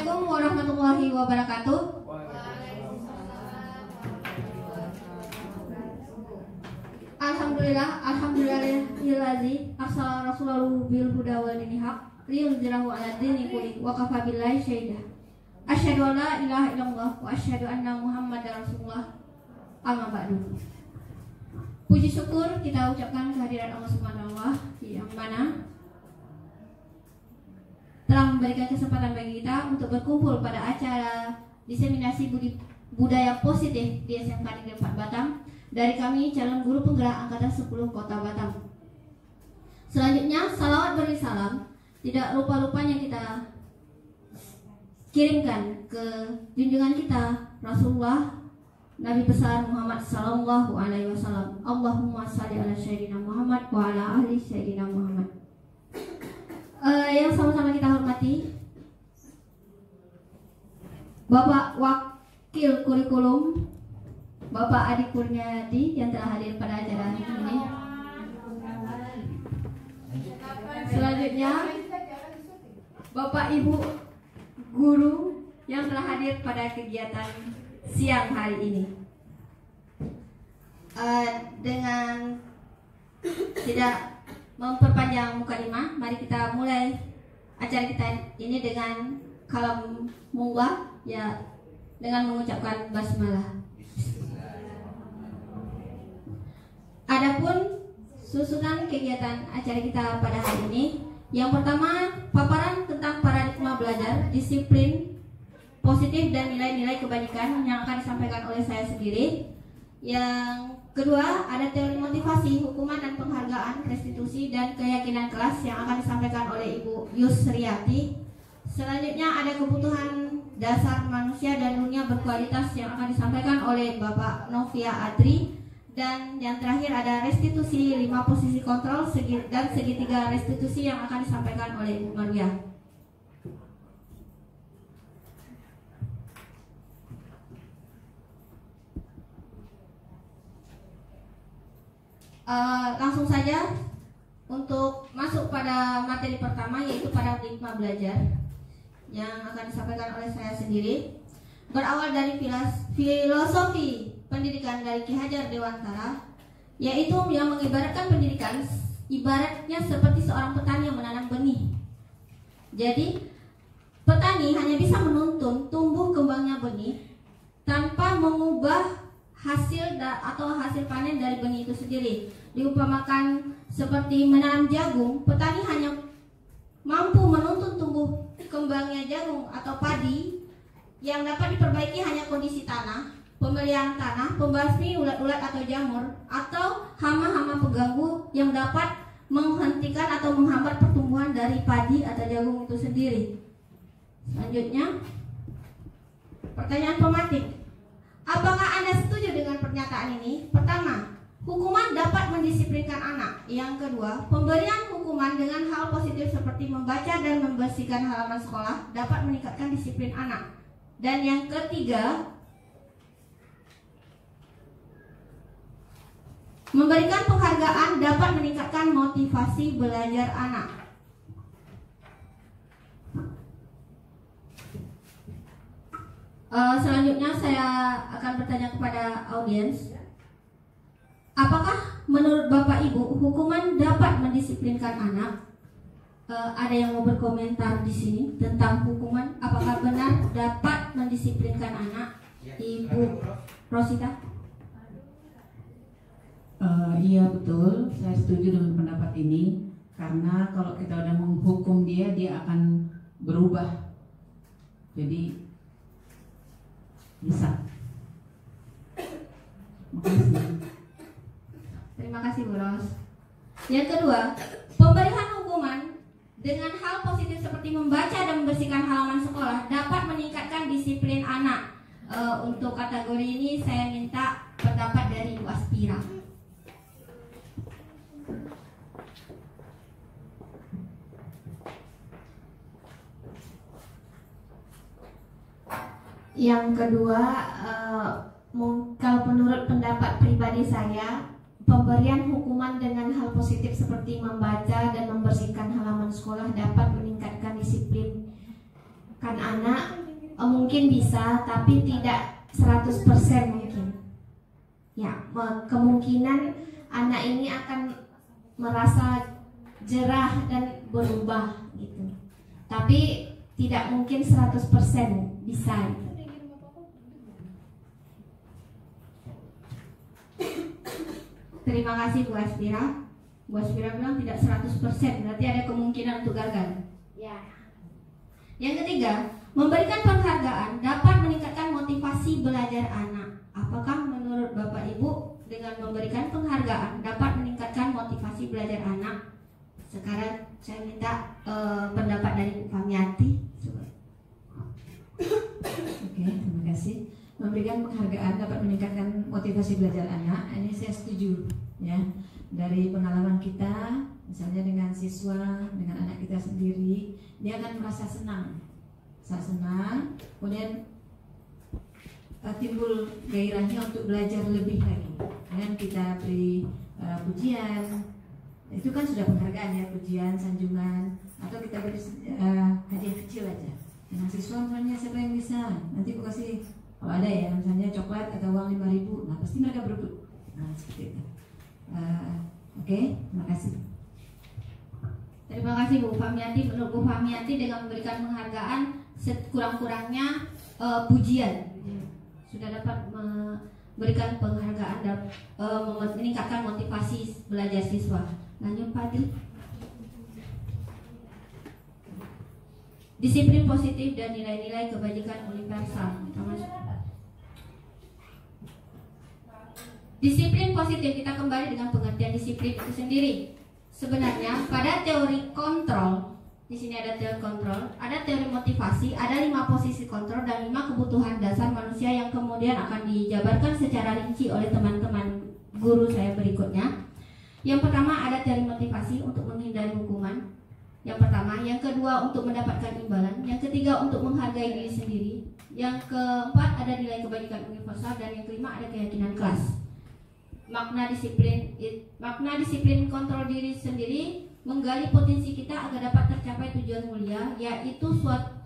Assalamualaikum warahmatullahi wabarakatuh. Alhamdulillahillazi arsala rasulahu bil huda wal dinil haq liyudhhirahu 'ala dini kulli wa kafa billahi syahida. Asyhadu an la ilaha illallah wa asyhadu anna Muhammadar Rasulullah. Amma ba'du. Puji syukur kita ucapkan kehadiran Allah Subhanahu wa ta'ala yang mana telah memberikan kesempatan bagi kita untuk berkumpul pada acara diseminasi budaya positif di SMK Negeri 4 Batam dari kami calon guru penggerak angkatan 10 Kota Batam. Selanjutnya salawat beri salam tidak lupa-lupanya kita kirimkan ke junjungan kita Rasulullah Nabi besar Muhammad sallallahu alaihi wasallam. Allahumma shalli ala sayyidina Muhammad wa ala ahli sayyidina Muhammad. Yang sama-sama kita hormati Bapak Wakil Kurikulum Bapak Adi Kurniadi yang telah hadir pada acara ini. Selanjutnya Bapak Ibu Guru yang telah hadir pada kegiatan siang hari ini. Dengan tidak memperpanjang mukadimah, mari kita mulai acara kita ini dengan kalam mullah, ya, dengan mengucapkan basmalah. Adapun susunan kegiatan acara kita pada hari ini, yang pertama paparan tentang paradigma belajar, disiplin positif dan nilai-nilai kebajikan yang akan disampaikan oleh saya sendiri. Yang kedua ada teori motivasi, hukuman dan penghargaan, restitusi dan keyakinan kelas yang akan disampaikan oleh Ibu Yusriati. Selanjutnya ada kebutuhan dasar manusia dan dunia berkualitas yang akan disampaikan oleh Bapak Novia Adri. Dan yang terakhir ada restitusi 5 posisi kontrol dan segitiga restitusi yang akan disampaikan oleh Ibu Maria. Langsung saja untuk masuk pada materi pertama, yaitu paradigma belajar yang akan disampaikan oleh saya sendiri. Berawal dari filosofi pendidikan dari Ki Hajar Dewantara, yaitu yang mengibaratkan pendidikan ibaratnya seperti seorang petani yang menanam benih. Jadi petani hanya bisa menuntun tumbuh kembangnya benih tanpa mengubah hasil atau hasil panen dari benih itu sendiri. Diumpamakan seperti menanam jagung, petani hanya mampu menuntun tumbuh kembangnya jagung atau padi. Yang dapat diperbaiki hanya kondisi tanah, pemeliharaan tanah, pembasmi ulat-ulat atau jamur, atau hama-hama pengganggu yang dapat menghentikan atau menghambat pertumbuhan dari padi atau jagung itu sendiri. Selanjutnya, pertanyaan pematik. Apakah Anda setuju dengan pernyataan ini? Pertama, hukuman dapat mendisiplinkan anak. Yang kedua, pemberian hukuman dengan hal positif seperti membaca dan membersihkan halaman sekolah dapat meningkatkan disiplin anak. Dan yang ketiga, memberikan penghargaan dapat meningkatkan motivasi belajar anak. Selanjutnya saya akan bertanya kepada audiens, apakah menurut Bapak Ibu hukuman dapat mendisiplinkan anak? Ada yang mau berkomentar di sini tentang hukuman? Apakah benar dapat mendisiplinkan anak? Ibu Rosita? Iya betul, saya setuju dengan pendapat ini. Karena kalau kita udah menghukum dia akan berubah. Jadi bisa. Makasih. Terima kasih Bu Ros. Yang kedua, pemberian hukuman dengan hal positif seperti membaca dan membersihkan halaman sekolah dapat meningkatkan disiplin anak. Untuk kategori ini saya minta pendapat dari Bu Aspira. Yang kedua, kalau menurut pendapat pribadi saya, pemberian hukuman dengan hal positif seperti membaca dan membersihkan halaman sekolah dapat meningkatkan disiplin kan anak mungkin bisa, tapi tidak 100% mungkin. Ya, kemungkinan anak ini akan merasa jerah dan berubah gitu. Tapi tidak mungkin 100% bisa. Terima kasih Bu Aspira. Bu Aspira bilang tidak 100%, berarti ada kemungkinan untuk gagal. Ya. Yang ketiga, memberikan penghargaan dapat meningkatkan motivasi belajar anak. Apakah menurut Bapak Ibu dengan memberikan penghargaan dapat meningkatkan motivasi belajar anak? Sekarang saya minta pendapat dari Bu Famiati. Oke, terima kasih. Memberikan penghargaan dapat meningkatkan motivasi belajar anak. Ini saya setuju, ya. Dari pengalaman kita, misalnya dengan siswa, dengan anak kita sendiri, dia akan merasa senang, kemudian timbul gairahnya untuk belajar lebih lagi. Dengan kita beri pujian, itu kan sudah penghargaan ya, pujian, sanjungan, atau kita beri hadiah kecil aja. Dengan siswa misalnya siapa yang bisa, nanti aku kasih, kalau ada ya, misalnya coklat atau uang 5.000, nah pasti mereka berebut. Nah seperti itu. Oke, terima kasih. Terima kasih Bu Famiati. Menurut Bu Famiati dengan memberikan penghargaan sekurang-kurangnya pujian sudah dapat memberikan penghargaan dan meningkatkan motivasi belajar siswa. Lanjut Pak Adil. Disiplin positif dan nilai-nilai kebajikan universal. Disiplin positif, kita kembali dengan pengertian disiplin itu sendiri. Sebenarnya pada teori kontrol, di sini ada teori kontrol, ada teori motivasi, ada 5 posisi kontrol dan 5 kebutuhan dasar manusia yang kemudian akan dijabarkan secara rinci oleh teman-teman guru saya berikutnya. Yang pertama ada teori motivasi untuk menghindari hukuman. Yang pertama, yang kedua untuk mendapatkan imbalan, yang ketiga untuk menghargai diri sendiri, yang keempat ada nilai kebajikan universal, dan yang kelima ada keyakinan kelas. Makna disiplin kontrol diri sendiri menggali potensi kita agar dapat tercapai tujuan mulia, yaitu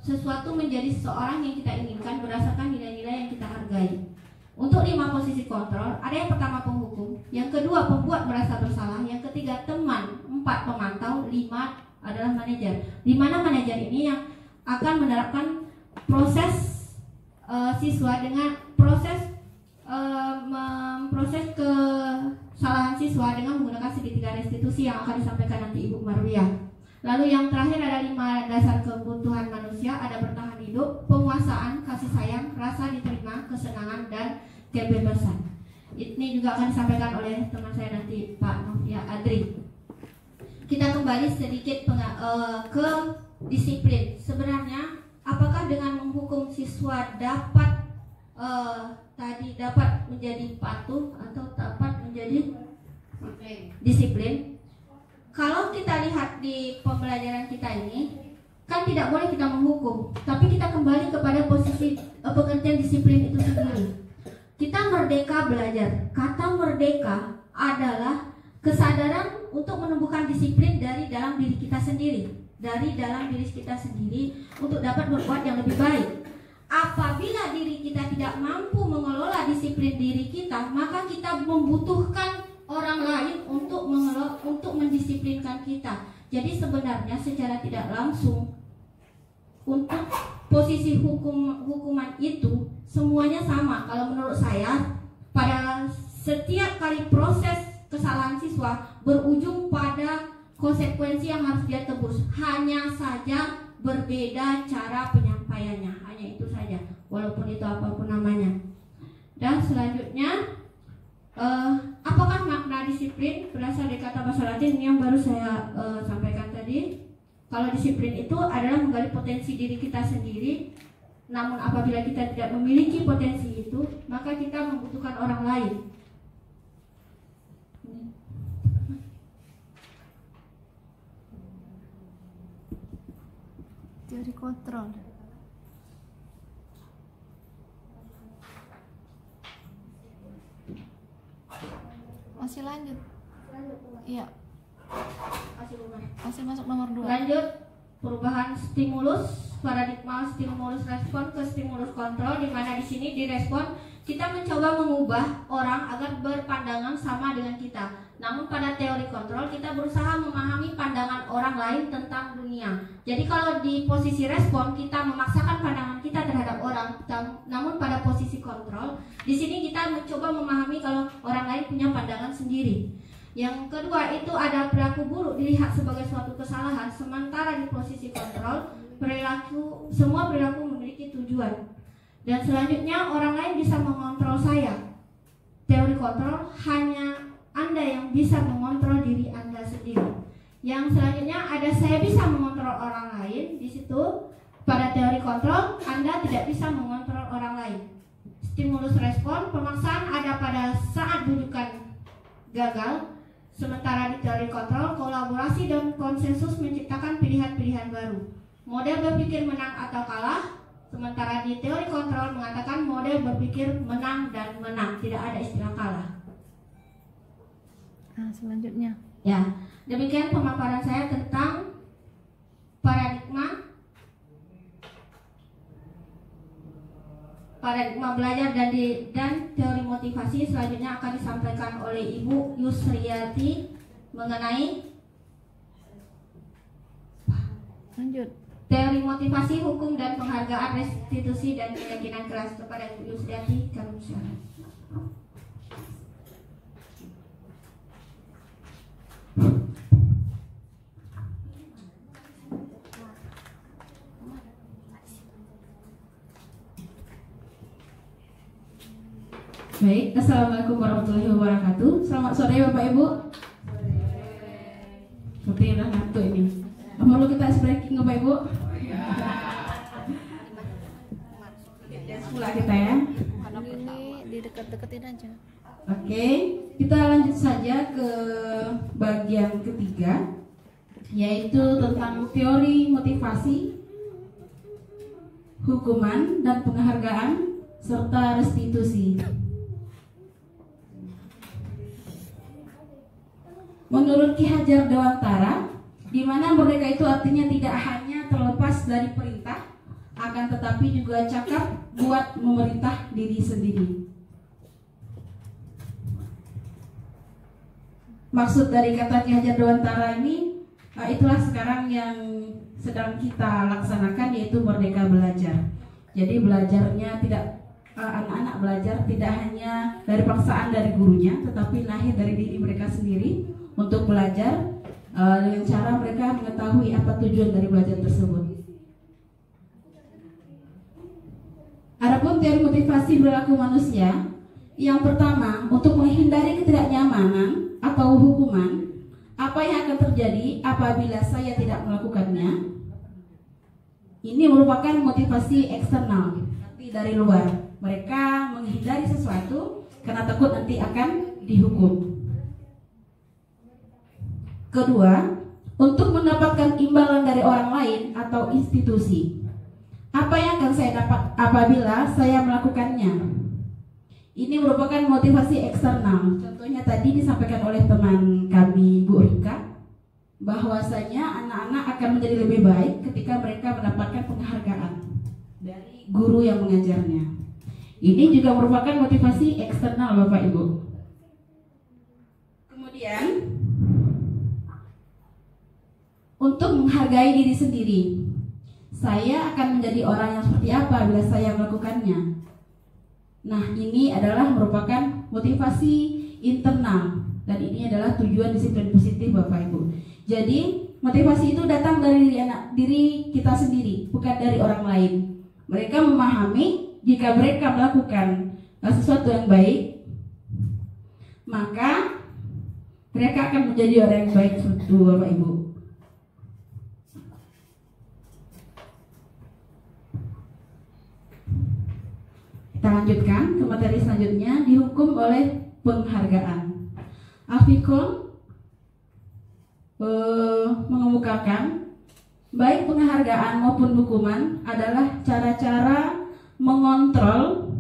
sesuatu menjadi seseorang yang kita inginkan berdasarkan nilai-nilai yang kita hargai. Untuk 5 posisi kontrol, ada yang pertama penghukum, yang kedua pembuat merasa bersalah, yang ketiga teman, 4 pemantau, 5 adalah manajer. Di mana manajer ini yang akan menerapkan proses siswa dengan proses memproses kesalahan siswa dengan menggunakan segitiga restitusi yang akan disampaikan nanti Ibu Marwiyah. Lalu yang terakhir ada 5 dasar kebutuhan manusia, ada bertahan hidup, penguasaan, kasih sayang, rasa diterima, kesenangan, dan kebebasan. Ini juga akan disampaikan oleh teman saya nanti Pak Novia Adri. Kita kembali sedikit ke disiplin. Sebenarnya apakah dengan menghukum siswa dapat dapat menjadi patuh atau dapat menjadi disiplin? Kalau kita lihat di pembelajaran kita ini, kan tidak boleh kita menghukum, tapi kita kembali kepada posisi pengertian disiplin itu sendiri. Kita merdeka belajar. Kata merdeka adalah kesadaran untuk menumbuhkan disiplin dari dalam diri kita sendiri, untuk dapat berbuat yang lebih baik. Apabila diri kita tidak mampu mengelola disiplin diri kita, maka kita membutuhkan orang lain untuk mendisiplinkan kita. Jadi sebenarnya secara tidak langsung untuk posisi hukuman itu semuanya sama. Kalau menurut saya, pada setiap kali proses kesalahan siswa berujung pada konsekuensi yang harus dia tebus. Hanya saja berbeda cara penyampaiannya, hanya itu saja, walaupun itu apapun namanya. Dan selanjutnya, apakah makna disiplin berasal dari kata bahasa Latin yang baru saya sampaikan tadi? Kalau disiplin itu adalah menggali potensi diri kita sendiri, namun apabila kita tidak memiliki potensi itu, maka kita membutuhkan orang lain. Teori kontrol. Masih lanjut. Iya. Masih masuk nomor 2. Lanjut, perubahan stimulus paradigma stimulus respon ke stimulus kontrol, di mana di sini di respon kita mencoba mengubah orang agar berpandangan sama dengan kita. Namun pada teori kontrol kita berusaha memahami pandangan orang lain tentang dunia. Jadi kalau di posisi respon kita memaksakan pandangan kita terhadap orang, namun pada posisi kontrol di sini kita mencoba memahami kalau orang lain punya pandangan sendiri. Yang kedua itu ada perilaku buruk dilihat sebagai suatu kesalahan, sementara di posisi kontrol semua perilaku memiliki tujuan. Dan selanjutnya orang lain bisa mengontrol saya. Teori kontrol hanya Anda yang bisa mengontrol diri Anda sendiri. Yang selanjutnya ada saya bisa mengontrol orang lain. Di situ pada teori kontrol Anda tidak bisa mengontrol orang lain. Stimulus respon pemaksaan ada pada saat bujukan gagal. Sementara di teori kontrol kolaborasi dan konsensus menciptakan pilihan-pilihan baru. Model berpikir menang atau kalah. Sementara di teori kontrol mengatakan model berpikir menang dan menang, tidak ada istilah kalah. Nah, selanjutnya. Ya, demikian pemaparan saya tentang paradigma belajar dan teori motivasi. Selanjutnya akan disampaikan oleh Ibu Yusriati mengenai Lanjut. teori motivasi, hukum dan penghargaan, restitusi dan keyakinan keras. Kepada Ibu Yusriati kami persilakan. Baik, Assalamualaikum warahmatullahi wabarakatuh. Selamat sore Bapak Ibu. Seperti udah ngantuk ini. Perlu kita ice breaking Bapak Ibu? Pula kita ya. Ini di dekat-deketin aja. Oke, kita lanjut saja ke bagian ketiga, yaitu tentang teori motivasi, hukuman dan penghargaan serta restitusi. Menurut Ki Hajar Dewantara, di mana merdeka itu artinya tidak hanya terlepas dari perintah, akan tetapi juga cakap buat memerintah diri sendiri. Maksud dari kata Ki Hajar Dewantara ini, itulah sekarang yang sedang kita laksanakan, yaitu merdeka belajar. Jadi belajarnya tidak, anak-anak belajar tidak hanya dari paksaan dari gurunya, tetapi lahir dari diri mereka sendiri untuk belajar dengan cara mereka mengetahui apa tujuan dari belajar tersebut. Adapun teori motivasi perilaku manusia, yang pertama, untuk menghindari ketidaknyamanan atau hukuman, apa yang akan terjadi apabila saya tidak melakukannya? Ini merupakan motivasi eksternal, nanti dari luar. Mereka menghindari sesuatu karena takut nanti akan dihukum. Kedua, untuk mendapatkan imbalan dari orang lain atau institusi. Apa yang akan saya dapat apabila saya melakukannya? Ini merupakan motivasi eksternal. Contohnya tadi disampaikan oleh teman kami Bu Rika, bahwasanya anak-anak akan menjadi lebih baik ketika mereka mendapatkan penghargaan dari guru yang mengajarnya. Ini juga merupakan motivasi eksternal Bapak Ibu. Kemudian, untuk menghargai diri sendiri, saya akan menjadi orang yang seperti apa bila saya melakukannya. Nah, ini adalah merupakan motivasi internal, dan ini adalah tujuan disiplin positif Bapak Ibu. Jadi motivasi itu datang dari diri kita sendiri, bukan dari orang lain. Mereka memahami jika mereka melakukan sesuatu yang baik, maka mereka akan menjadi orang yang baik seperti Bapak Ibu. Kita lanjutkan ke materi selanjutnya, dihukum oleh penghargaan. Afikon mengemukakan baik penghargaan maupun hukuman adalah cara-cara mengontrol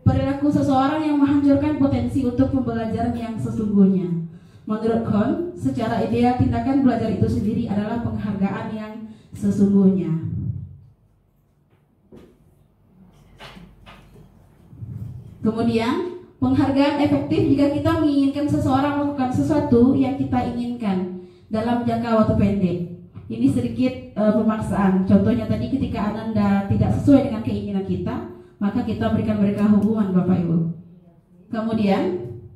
perilaku seseorang yang menghancurkan potensi untuk pembelajaran yang sesungguhnya. Menurut Kohn, secara ideal tindakan belajar itu sendiri adalah penghargaan yang sesungguhnya. Kemudian, penghargaan efektif jika kita menginginkan seseorang melakukan sesuatu yang kita inginkan dalam jangka waktu pendek. Ini sedikit pemaksaan. Contohnya tadi ketika Ananda tidak sesuai dengan keinginan kita, maka kita berikan mereka hukuman, Bapak Ibu. Kemudian,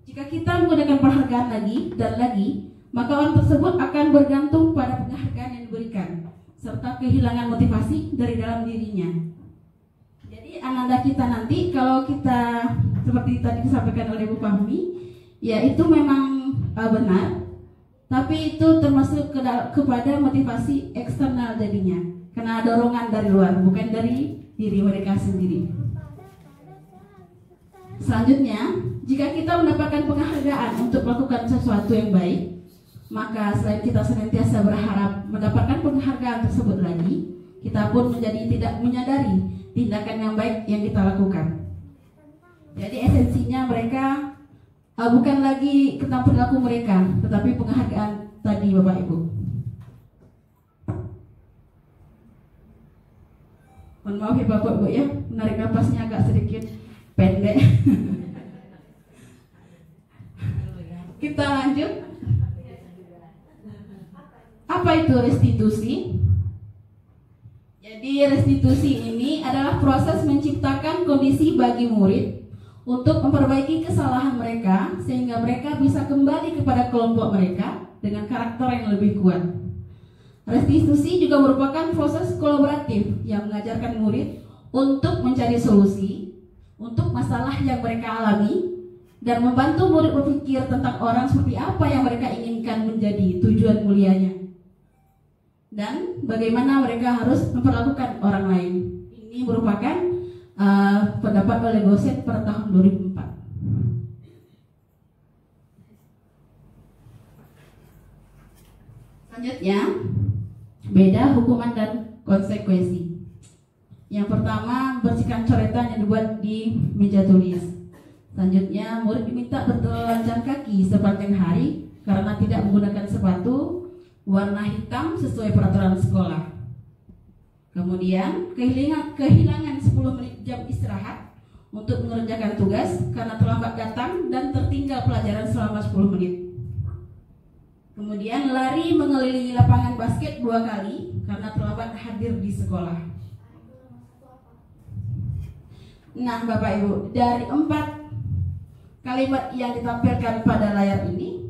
jika kita menggunakan penghargaan lagi dan lagi, maka orang tersebut akan bergantung pada penghargaan yang diberikan, serta kehilangan motivasi dari dalam dirinya. Jadi Ananda kita nanti, kalau kita seperti tadi disampaikan oleh Bu Fahmi, ya itu memang benar, tapi itu termasuk kepada motivasi eksternal jadinya, karena dorongan dari luar, bukan dari diri mereka sendiri. Selanjutnya, jika kita mendapatkan penghargaan untuk melakukan sesuatu yang baik, maka selain kita senantiasa berharap mendapatkan penghargaan tersebut lagi, kita pun menjadi tidak menyadari tindakan yang baik yang kita lakukan. Jadi esensinya mereka bukan lagi tentang perilaku mereka, tetapi penghargaan tadi, Bapak Ibu. Mohon maaf ya Bapak Ibu ya, menarik napasnya agak sedikit pendek. Kita lanjut. Apa itu restitusi? Jadi restitusi ini adalah proses menciptakan kondisi bagi murid untuk memperbaiki kesalahan mereka sehingga mereka bisa kembali kepada kelompok mereka dengan karakter yang lebih kuat. Restitusi juga merupakan proses kolaboratif yang mengajarkan murid untuk mencari solusi untuk masalah yang mereka alami dan membantu murid berpikir tentang orang seperti apa yang mereka inginkan menjadi tujuan mulianya dan bagaimana mereka harus memperlakukan orang lain. Ini merupakan pendapat oleh Gosset pada tahun 2004. Selanjutnya, beda hukuman dan konsekuensi. Yang pertama, bersihkan coretan yang dibuat di meja tulis. Selanjutnya, murid diminta bertelanjang kaki sepanjang hari karena tidak menggunakan sepatu warna hitam sesuai peraturan sekolah. Kemudian, kehilangan 10 menit jam istirahat untuk mengerjakan tugas karena terlambat datang dan tertinggal pelajaran selama 10 menit. Kemudian, lari mengelilingi lapangan basket 2 kali karena terlambat hadir di sekolah. Nah, Bapak Ibu, dari 4 kalimat yang ditampilkan pada layar ini,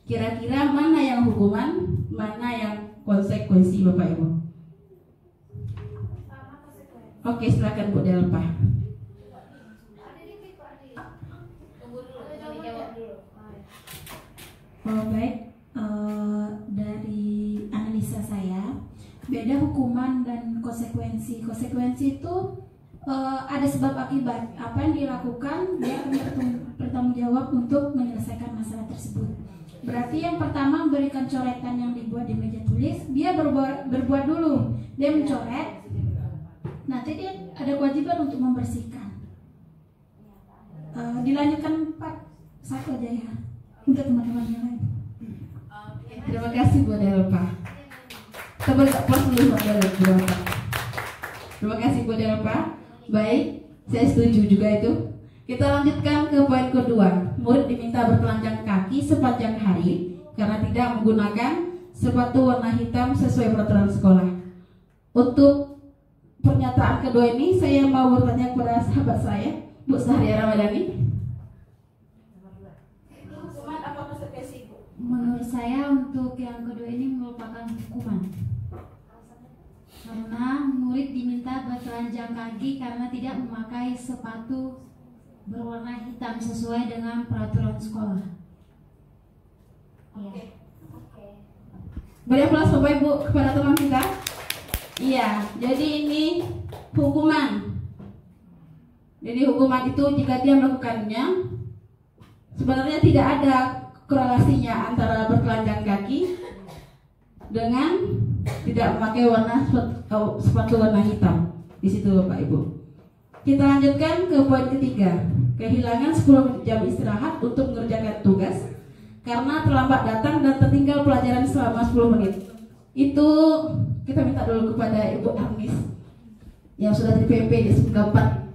kira-kira mana yang hukuman, mana yang konsekuensi, Bapak Ibu? Oke, silakan Bu Delpa. Baik, dari analisa saya, beda hukuman dan konsekuensi. Konsekuensi itu ada sebab akibat. Apa yang dilakukan, dia akan bertanggung jawab untuk menyelesaikan masalah tersebut. Berarti yang pertama memberikan coretan yang dibuat di meja tulis, dia berbuat dulu, dia mencoret. Nanti dia ada kewajiban untuk membersihkan. Dilanjutkan 1 aja ya, untuk teman-teman yang lain. Terima kasih Bu Delpa. Kita boleh applause dulu Bu Delpa. Terima kasih Bu Delpa. Baik, saya setuju juga itu. Kita lanjutkan ke poin kedua. Murid diminta bertelanjang kaki sepanjang hari karena tidak menggunakan sepatu warna hitam sesuai peraturan sekolah. Untuk pernyataan kedua ini, saya mau bertanya kepada sahabat saya, Bu Sahria Ramadhani. Hukuman apa konsekuensi, Bu? Menurut saya untuk yang kedua ini merupakan hukuman. Karena murid diminta bertelanjang kaki karena tidak memakai sepatu berwarna hitam sesuai dengan peraturan sekolah. Oke. Beri aplaus Bapak Ibu kepada teman kita. Iya, jadi ini hukuman. Jadi hukuman itu jika dia melakukannya, sebenarnya tidak ada korelasinya antara bertelanjang kaki dengan tidak memakai sepatu warna hitam. Di situ Bapak Ibu. Kita lanjutkan ke poin ketiga. Kehilangan 10 jam istirahat untuk mengerjakan tugas karena terlambat datang dan tertinggal pelajaran selama 10 menit. Itu kita minta dulu kepada Ibu Arnis yang sudah di PP di 94.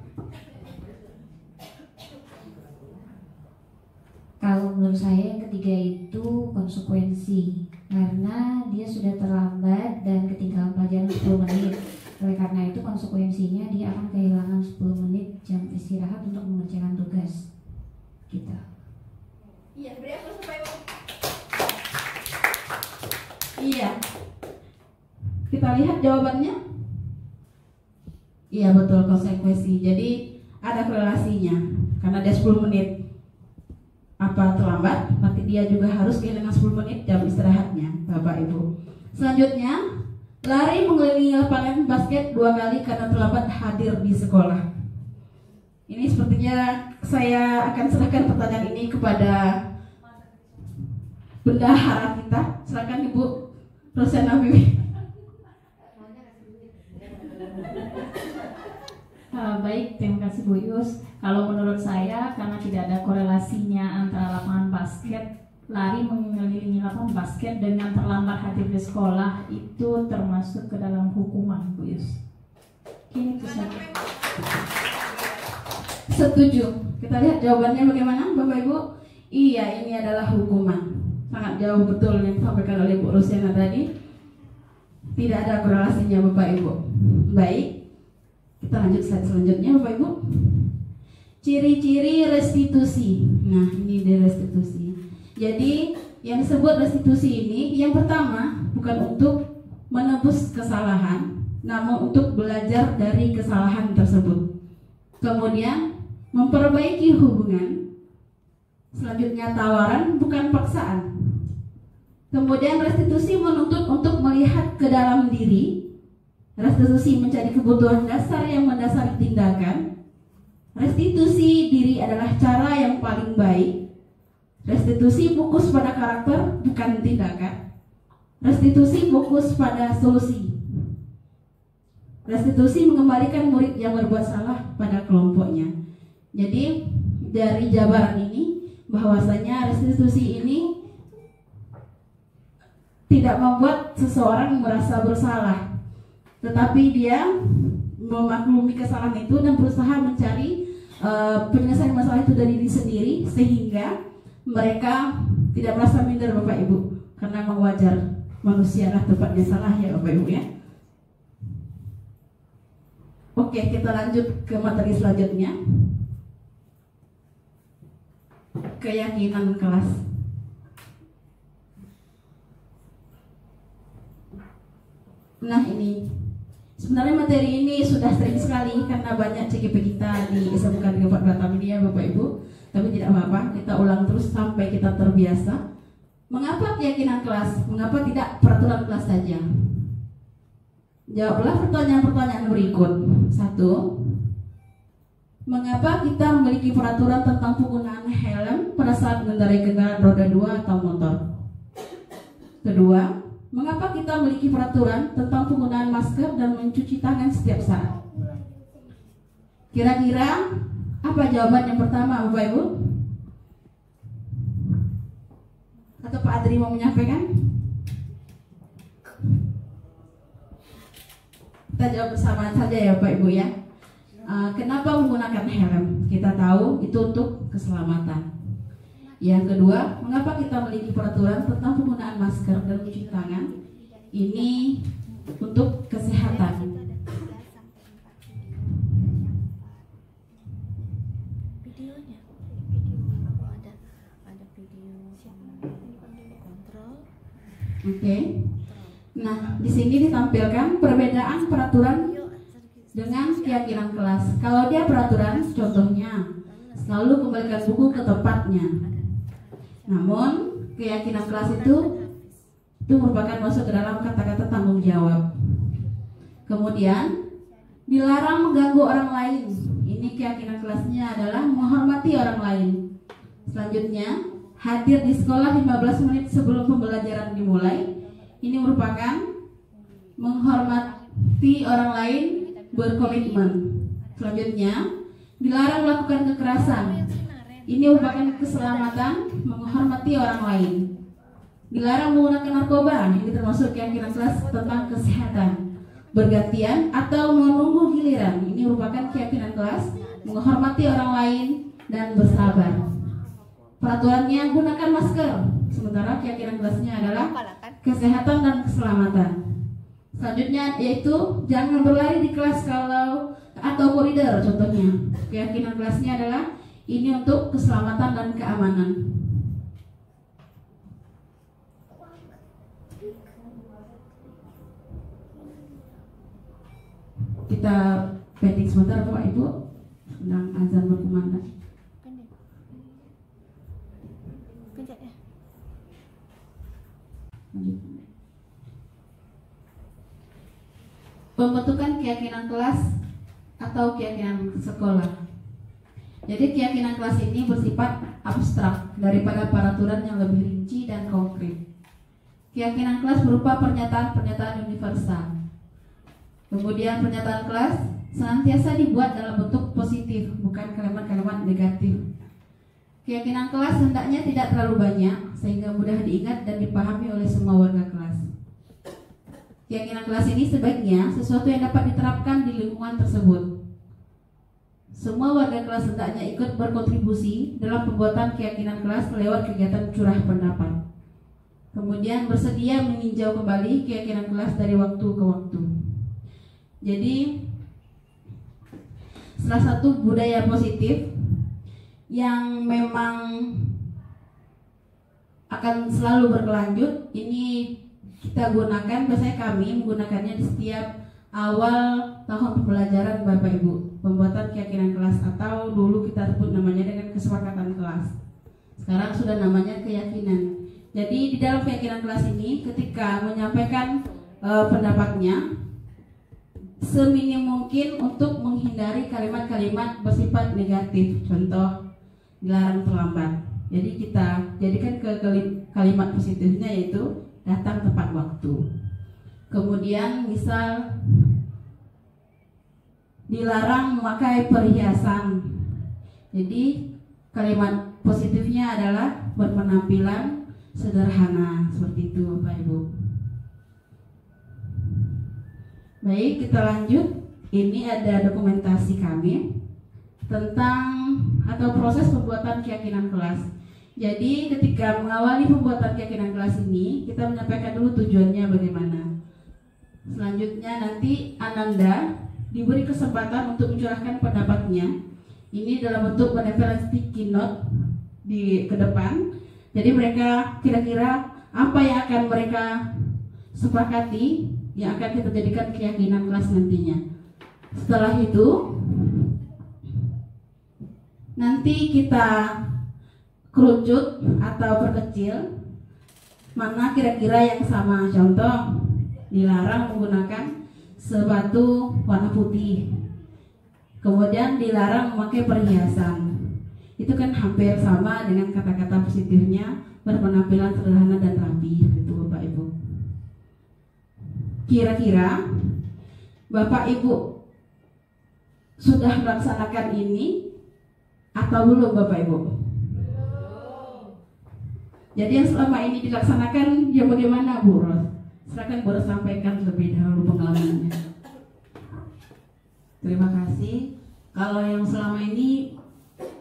Kalau menurut saya yang ketiga itu konsekuensi, karena dia sudah terlambat dan ketinggalan pelajaran 10 menit. Oleh karena itu konsekuensinya dia akan kehilangan 10 menit jam istirahat untuk mengerjakan tugas kita. Iya, beri aplaus supaya iya. Kita lihat jawabannya. Iya betul, konsekuensi. Jadi ada korelasinya. Karena dia 10 menit terlambat, berarti dia juga harus kehilangan 10 menit jam istirahatnya, Bapak Ibu. Selanjutnya, lari mengelilingi lapangan basket 2 kali karena terlambat hadir di sekolah. Ini sepertinya saya akan serahkan pertanyaan ini kepada bendahara kita. Silakan Ibu Rosena Bibi. Baik, terima kasih Bu Yus. Kalau menurut saya, karena tidak ada korelasinya antara lapangan basket, lari mengelilingi lapangan basket dengan terlambat hadir di sekolah, itu termasuk ke dalam hukuman, Bu Yus. Ini itu saja. Setuju. Kita lihat jawabannya bagaimana, Bapak Ibu? Iya, ini adalah hukuman. Sangat jauh betul yang disampaikan oleh Bu Rosena tadi. Tidak ada korelasinya, Bapak Ibu. Baik. Kita lanjut slide selanjutnya, Bapak Ibu. Ciri-ciri restitusi. Nah, ini dia restitusi. Jadi, yang disebut restitusi ini, yang pertama bukan untuk menebus kesalahan, namun untuk belajar dari kesalahan tersebut. Kemudian, memperbaiki hubungan. Selanjutnya, tawaran bukan paksaan. Kemudian, restitusi menuntut untuk melihat ke dalam diri. Restitusi menjadi kebutuhan dasar yang mendasari tindakan. Restitusi diri adalah cara yang paling baik. Restitusi fokus pada karakter, bukan tindakan. Restitusi fokus pada solusi. Restitusi mengembalikan murid yang berbuat salah pada kelompoknya. Jadi dari jabaran ini bahwasanya restitusi ini tidak membuat seseorang merasa bersalah, tetapi dia memaklumi kesalahan itu dan berusaha mencari penyelesaian masalah itu dari diri sendiri, sehingga mereka tidak merasa minder, Bapak Ibu, karena memang wajar, manusia lah tempatnya salah ya, Bapak Ibu ya. Oke, kita lanjut ke materi selanjutnya. Keyakinan kelas. Nah, ini sebenarnya materi ini sudah sering sekali karena banyak CGP kita di SMK Negeri 4 Batam ini ya, Bapak Ibu. Tapi tidak apa-apa, kita ulang terus sampai kita terbiasa. Mengapa keyakinan kelas? Mengapa tidak peraturan kelas saja? Jawablah pertanyaan-pertanyaan berikut. 1. Mengapa kita memiliki peraturan tentang penggunaan helm pada saat mengendarai kendaraan roda 2 atau motor? Kedua, mengapa kita memiliki peraturan tentang penggunaan masker dan mencuci tangan setiap saat? Kira-kira apa jawaban yang pertama, Bapak Ibu? Atau Pak Adri mau menyampaikan? Kita jawab bersama saja ya, Bapak Ibu ya. Kenapa menggunakan helm? Kita tahu itu untuk keselamatan. Yang kedua, mengapa kita memiliki peraturan tentang penggunaan masker dan mencuci tangan? Ini untuk kesehatan. Videonya, ada video kontrol. Oke. Nah, di sini ditampilkan perbedaan peraturan dengan keyakinan kelas. Kalau dia peraturan, contohnya selalu kembalikan buku ke tempatnya. Namun keyakinan kelas itu merupakan masuk ke dalam kata-kata tanggung jawab. Kemudian dilarang mengganggu orang lain. Ini keyakinan kelasnya adalah menghormati orang lain. Selanjutnya, hadir di sekolah 15 menit sebelum pembelajaran dimulai. Ini merupakan menghormati orang lain, berkomitmen. Selanjutnya, dilarang melakukan kekerasan. Ini merupakan keselamatan, menghormati orang lain. Dilarang menggunakan narkoba, ini termasuk keyakinan kelas tentang kesehatan. Bergantian atau menunggu giliran, ini merupakan keyakinan kelas, menghormati orang lain dan bersabar. Peraturannya gunakan masker, sementara keyakinan kelasnya adalah kesehatan dan keselamatan. Selanjutnya yaitu jangan berlari di kelas atau koridor, contohnya. Keyakinan kelasnya adalah ini untuk keselamatan dan keamanan. Kita pending sebentar Bapak Ibu, sedang azan berkumandang. Pencet ya. Pembentukan keyakinan kelas atau keyakinan sekolah. Jadi keyakinan kelas ini bersifat abstrak daripada peraturan yang lebih rinci dan konkret. Keyakinan kelas berupa pernyataan-pernyataan universal. Kemudian pernyataan kelas senantiasa dibuat dalam bentuk positif, bukan kalimat-kalimat negatif. Keyakinan kelas hendaknya tidak terlalu banyak sehingga mudah diingat dan dipahami oleh semua warga kelas. Keyakinan kelas ini sebaiknya sesuatu yang dapat diterapkan di lingkungan tersebut. Semua warga kelas hendaknya ikut berkontribusi dalam pembuatan keyakinan kelas lewat kegiatan curah pendapat. Kemudian bersedia meninjau kembali keyakinan kelas dari waktu ke waktu. Jadi salah satu budaya positif yang memang akan selalu berkelanjut ini kita gunakan, biasanya kami menggunakannya di setiap awal tahun pembelajaran Bapak Ibu, pembuatan keyakinan kelas atau dulu kita sebut namanya dengan kesepakatan kelas. Sekarang sudah namanya keyakinan. Jadi di dalam keyakinan kelas ini ketika menyampaikan pendapatnya seminim mungkin untuk menghindari kalimat-kalimat bersifat negatif. Contoh, dilarang terlambat. Jadi kita jadikan ke kalimat positifnya yaitu datang tepat waktu. Kemudian misal dilarang memakai perhiasan. Jadi kalimat positifnya adalah berpenampilan sederhana, seperti itu Bapak Ibu. Baik, kita lanjut. Ini ada dokumentasi kami tentang atau proses pembuatan keyakinan kelas. Jadi ketika mengawali pembuatan keyakinan kelas ini, kita menyampaikan dulu tujuannya bagaimana. Selanjutnya nanti Ananda diberi kesempatan untuk mencurahkan pendapatnya. Ini dalam bentuk penempelan sticky note di ke depan. Jadi mereka kira-kira apa yang akan mereka sepakati yang akan kita jadikan keyakinan kelas nantinya. Setelah itu nanti kita kerucut atau perkecil mana kira-kira yang sama. Contoh, dilarang menggunakan sepatu warna putih, kemudian dilarang memakai perhiasan. Itu kan hampir sama dengan kata-kata positifnya, berpenampilan sederhana dan rapi, itu Bapak Ibu. Kira-kira Bapak Ibu sudah melaksanakan ini atau belum Bapak Ibu? Jadi yang selama ini dilaksanakan ya bagaimana Bu Ros? Silakan Bu Ros sampaikan lebih dahulu pengalamannya. Terima kasih. Kalau yang selama ini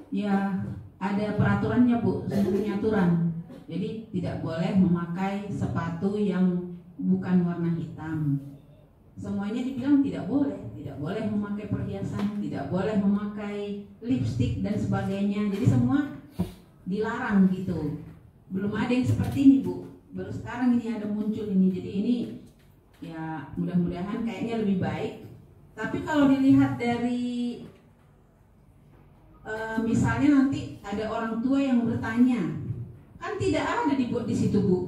ya ada peraturannya Bu, punya aturan. Jadi tidak boleh memakai sepatu yang bukan warna hitam. Semuanya dibilang tidak boleh memakai perhiasan, tidak boleh memakai lipstik dan sebagainya. Jadi semua dilarang gitu. Belum ada yang seperti ini Bu, baru sekarang ini ada muncul ini. Jadi ini ya mudah-mudahan kayaknya lebih baik. Tapi kalau dilihat dari misalnya nanti ada orang tua yang bertanya, kan tidak ada dibuat di situ Bu,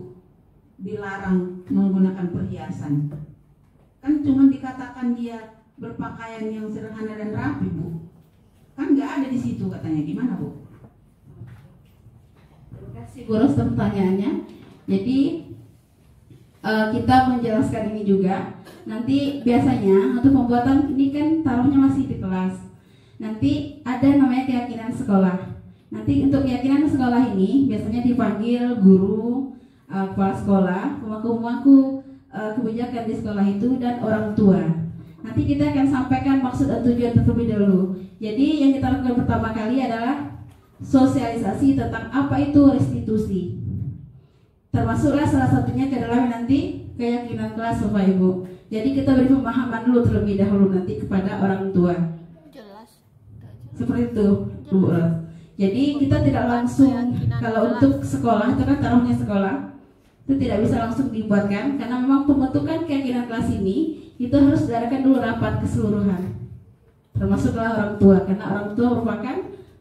dilarang menggunakan perhiasan. Kan cuma dikatakan dia berpakaian yang sederhana dan rapi Bu, kan nggak ada di situ katanya. Gimana Bu? Terima kasih Bu Ros pertanyaannya. Jadi kita menjelaskan ini juga. Nanti biasanya untuk pembuatan ini kan taruhnya masih di kelas. Nanti ada namanya keyakinan sekolah. Nanti untuk keyakinan sekolah ini biasanya dipanggil guru, kepala sekolah, pemangku kebijakan di sekolah itu, dan orang tua. Nanti kita akan sampaikan maksud dan tujuan terlebih dahulu. Jadi yang kita lakukan pertama kali adalah sosialisasi tentang apa itu restitusi. Termasuklah salah satunya ke dalam nanti keyakinan kelas Bapak Ibu. Jadi kita beri pemahaman dulu terlebih dahulu nanti kepada orang tua. Jelas. Seperti itu, Bu. Jadi kita tidak langsung, kalau untuk sekolah itu kan taruhnya sekolah, itu tidak bisa langsung dibuatkan karena memang pembentukan keyakinan kelas ini itu harus diadakan dulu rapat keseluruhan, termasuklah orang tua, karena orang tua merupakan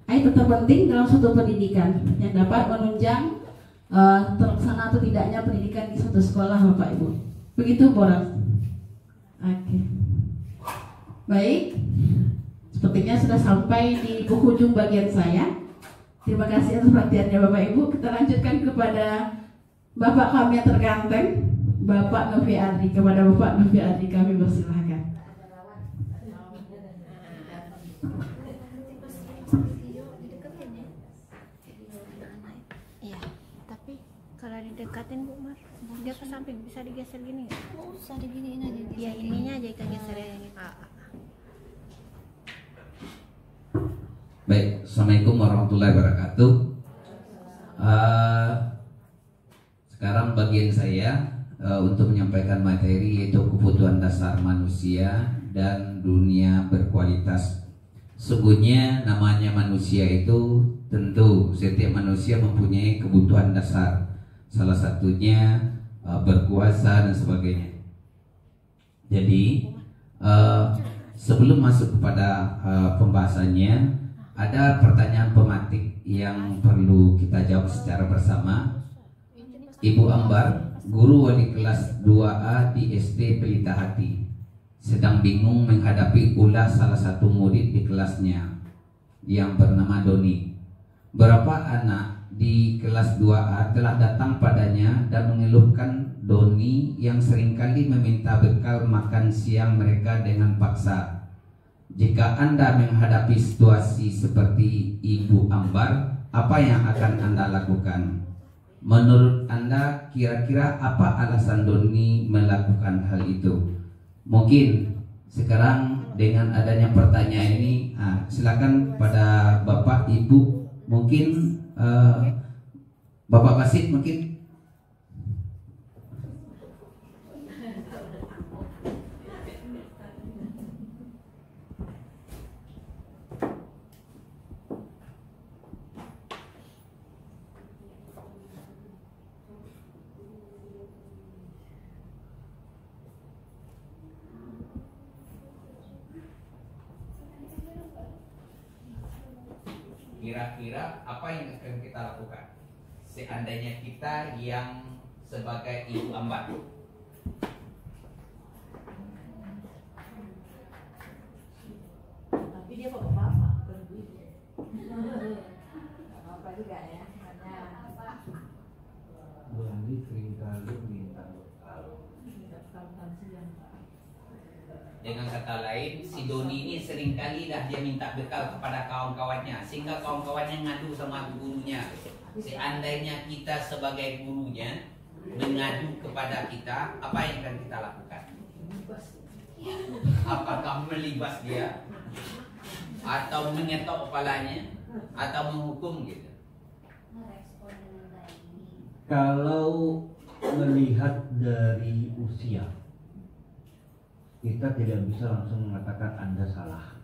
ayat terpenting dalam suatu pendidikan yang dapat menunjang terlaksana atau tidaknya pendidikan di suatu sekolah, Bapak Ibu. Begitu, Boras. Oke. Baik. Sepertinya sudah sampai di penghujung bagian saya. Terima kasih atas perhatiannya Bapak Ibu. Kita lanjutkan kepada Bapak kami yang terganteng, Bapak Novi Adri. Kepada Bapak Novi Adri kami persilahkan. Iya, tapi kalau didekatin Bu Mar, dia ke samping bisa digeser gini nggak? Nggak usah diginiin aja. Ya ininya aja kita geser yang ini. Baik, Assalamualaikum warahmatullahi wabarakatuh. Sekarang bagian saya untuk menyampaikan materi yaitu kebutuhan dasar manusia dan dunia berkualitas. Sesungguhnya namanya manusia itu tentu setiap manusia mempunyai kebutuhan dasar. Salah satunya berkuasa dan sebagainya. Jadi sebelum masuk kepada pembahasannya, ada pertanyaan pematik yang perlu kita jawab secara bersama. Ibu Ambar, guru wali kelas 2A di SD Pelita Hati, sedang bingung menghadapi ulah salah satu murid di kelasnya yang bernama Doni. Beberapa anak di kelas 2A telah datang padanya dan mengeluhkan Doni yang seringkali meminta bekal makan siang mereka dengan paksa. Jika Anda menghadapi situasi seperti Ibu Ambar, apa yang akan Anda lakukan? Menurut Anda, kira-kira apa alasan Doni melakukan hal itu? Mungkin sekarang dengan adanya pertanyaan ini, silakan pada Bapak Ibu, mungkin Bapak Basit mungkin. Kira-kira apa yang akan kita lakukan seandainya kita yang sebagai Ibu Ambar? Tapi dia bapak-bapak, bukan ibu. Bapak juga ya, Doni seringkali minta bekal. Dengan kata lain, si Doni ini seringkali dah dia minta bekal kepada kawan-kawannya, sehingga kawan-kawannya ngadu sama gurunya. Seandainya kita sebagai gurunya mengadu kepada kita, apa yang akan kita lakukan? Apakah melibas dia, atau mengetok kepalanya, atau menghukum gitu? Kalau melihat dari usia, kita tidak bisa langsung mengatakan Anda salah,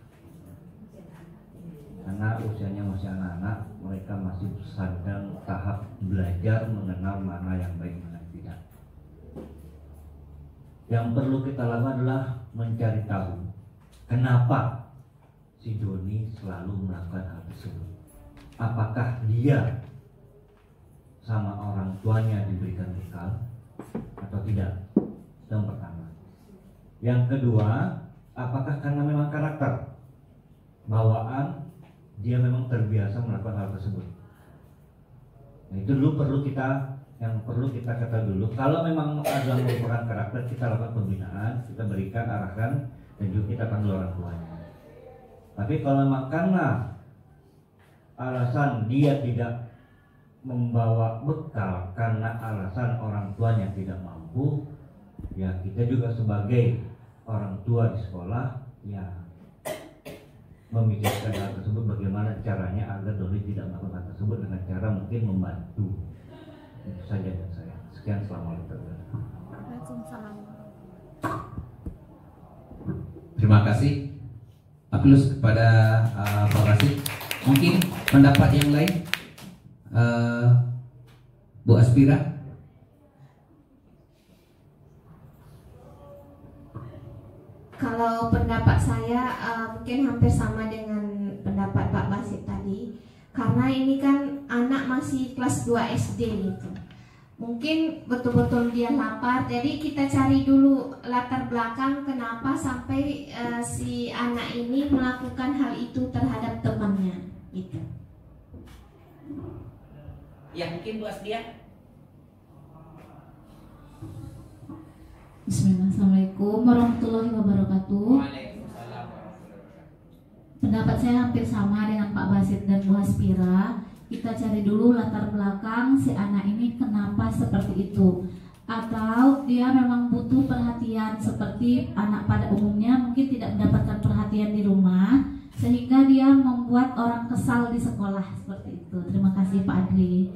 karena usianya masih anak-anak, mereka masih sedang tahap belajar mengenal mana yang baik mana yang tidak. Yang perlu kita lakukan adalah mencari tahu kenapa si Doni selalu melakukan hal tersebut. Apakah dia sama orang tuanya diberikan bekal atau tidak? Itu yang pertama. Yang kedua, apakah karena memang karakter, bawaan, dia memang terbiasa melakukan hal tersebut? Nah, itu dulu perlu kita ketahui dulu. Kalau memang adalah merupakan karakter, kita lakukan pembinaan, kita berikan arahan, dan juga kita panggil orang tuanya. Tapi kalau memang karena alasan dia tidak membawa bekal karena alasan orang tuanya tidak mampu, ya kita juga sebagai orang tua di sekolah ya memikirkan hal tersebut, bagaimana caranya agar Doni tidak melakukan hal tersebut dengan cara mungkin membantu. Itu saja dari saya. Sekian, assalamualaikum. Waalaikumsalam. Terima kasih. Aplaus kepada Pak Rasid. Mungkin pendapat yang lain, Bu Aspira. Kalau pendapat saya mungkin hampir sama dengan pendapat Pak Basit tadi, karena ini kan anak masih kelas 2 SD gitu. Mungkin betul-betul dia lapar, jadi kita cari dulu latar belakang kenapa sampai si anak ini melakukan hal itu terhadap temannya gitu. Ya, mungkin Bu Asdia. Bismillah, Assalamualaikum warahmatullahi wabarakatuh. Waalaikumsalam. Pendapat saya hampir sama dengan Pak Basit dan Bu Aspira. Kita cari dulu latar belakang si anak ini kenapa seperti itu, atau dia memang butuh perhatian seperti anak pada umumnya mungkin tidak mendapatkan perhatian di rumah sehingga dia membuat orang kesal di sekolah seperti itu. Terima kasih Pak Adri.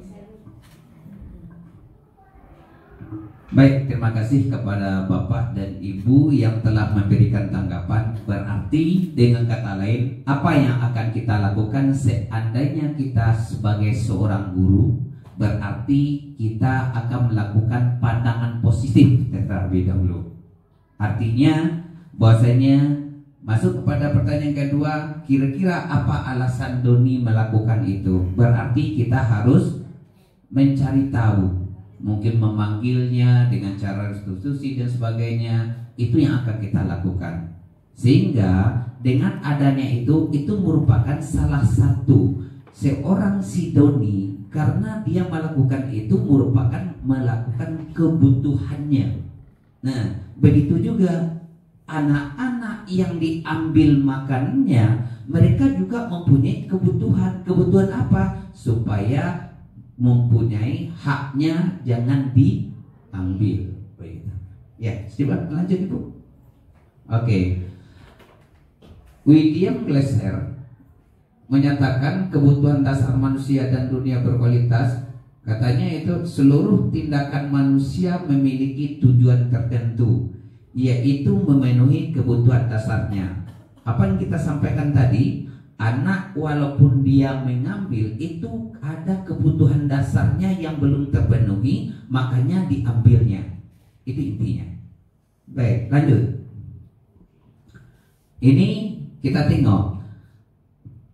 Baik, terima kasih kepada Bapak dan Ibu yang telah memberikan tanggapan. Berarti dengan kata lain, apa yang akan kita lakukan seandainya kita sebagai seorang guru, berarti kita akan melakukan pandangan positif terlebih dahulu. Artinya bahwasanya masuk kepada pertanyaan kedua, kira-kira apa alasan Doni melakukan itu? Berarti kita harus mencari tahu. Mungkin memanggilnya dengan cara restitusi dan sebagainya, itu yang akan kita lakukan. Sehingga dengan adanya itu merupakan salah satu seorang si Doni, karena dia melakukan itu merupakan melakukan kebutuhannya. Nah, begitu juga anak-anak yang diambil makannya, mereka juga mempunyai kebutuhan. Kebutuhan apa? Supaya mempunyai haknya, jangan diambil. Ya, coba lanjut Ibu. Oke. William Glasser menyatakan kebutuhan dasar manusia dan dunia berkualitas, katanya itu seluruh tindakan manusia memiliki tujuan tertentu, yaitu memenuhi kebutuhan dasarnya. Apa yang kita sampaikan tadi, anak walaupun dia mengambil itu ada kebutuhan dasarnya yang belum terpenuhi, makanya diambilnya. Itu intinya. Baik, lanjut. Ini kita tengok,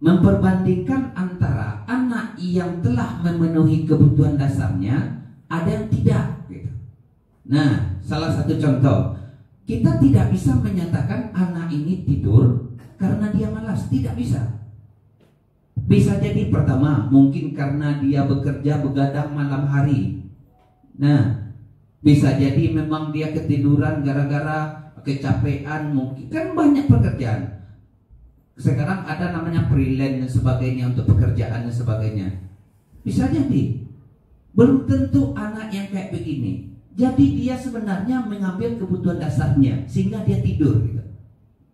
memperbandingkan antara anak yang telah memenuhi kebutuhan dasarnya, ada yang tidak gitu. Nah, salah satu contoh, kita tidak bisa menyatakan anak ini tidur karena dia malas, tidak bisa. Bisa jadi pertama mungkin karena dia bekerja begadang malam hari. Nah, bisa jadi memang dia ketiduran gara-gara kecapean, mungkin kan banyak pekerjaan. Sekarang ada namanya freelance dan sebagainya untuk pekerjaan dan sebagainya. Bisa jadi. Belum tentu anak yang kayak begini. Jadi dia sebenarnya mengambil kebutuhan dasarnya sehingga dia tidur gitu.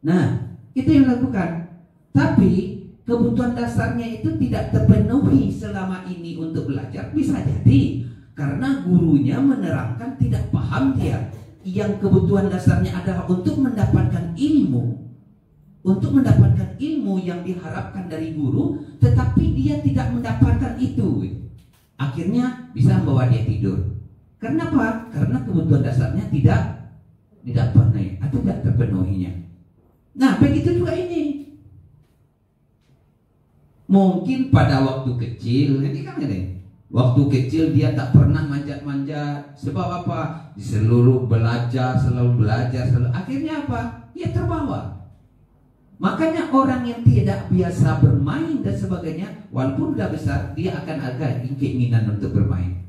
Nah, itu yang dilakukan. Tapi kebutuhan dasarnya itu tidak terpenuhi selama ini untuk belajar. Bisa jadi karena gurunya menerangkan tidak paham dia. Yang kebutuhan dasarnya adalah untuk mendapatkan ilmu. Untuk mendapatkan ilmu yang diharapkan dari guru, tetapi dia tidak mendapatkan itu. Akhirnya bisa membawa dia tidur. Kenapa? Karena kebutuhan dasarnya tidak terpenuhi atau tidak terpenuhinya. Nah, begitu juga ini. Mungkin pada waktu kecil, ini kan ini, waktu kecil dia tak pernah manjat-manjat. Sebab apa? Di seluruh belajar, selalu belajar, selalu. Akhirnya apa? Dia terbawa. Makanya orang yang tidak biasa bermain dan sebagainya, walaupun sudah besar, dia akan ada keinginan untuk bermain.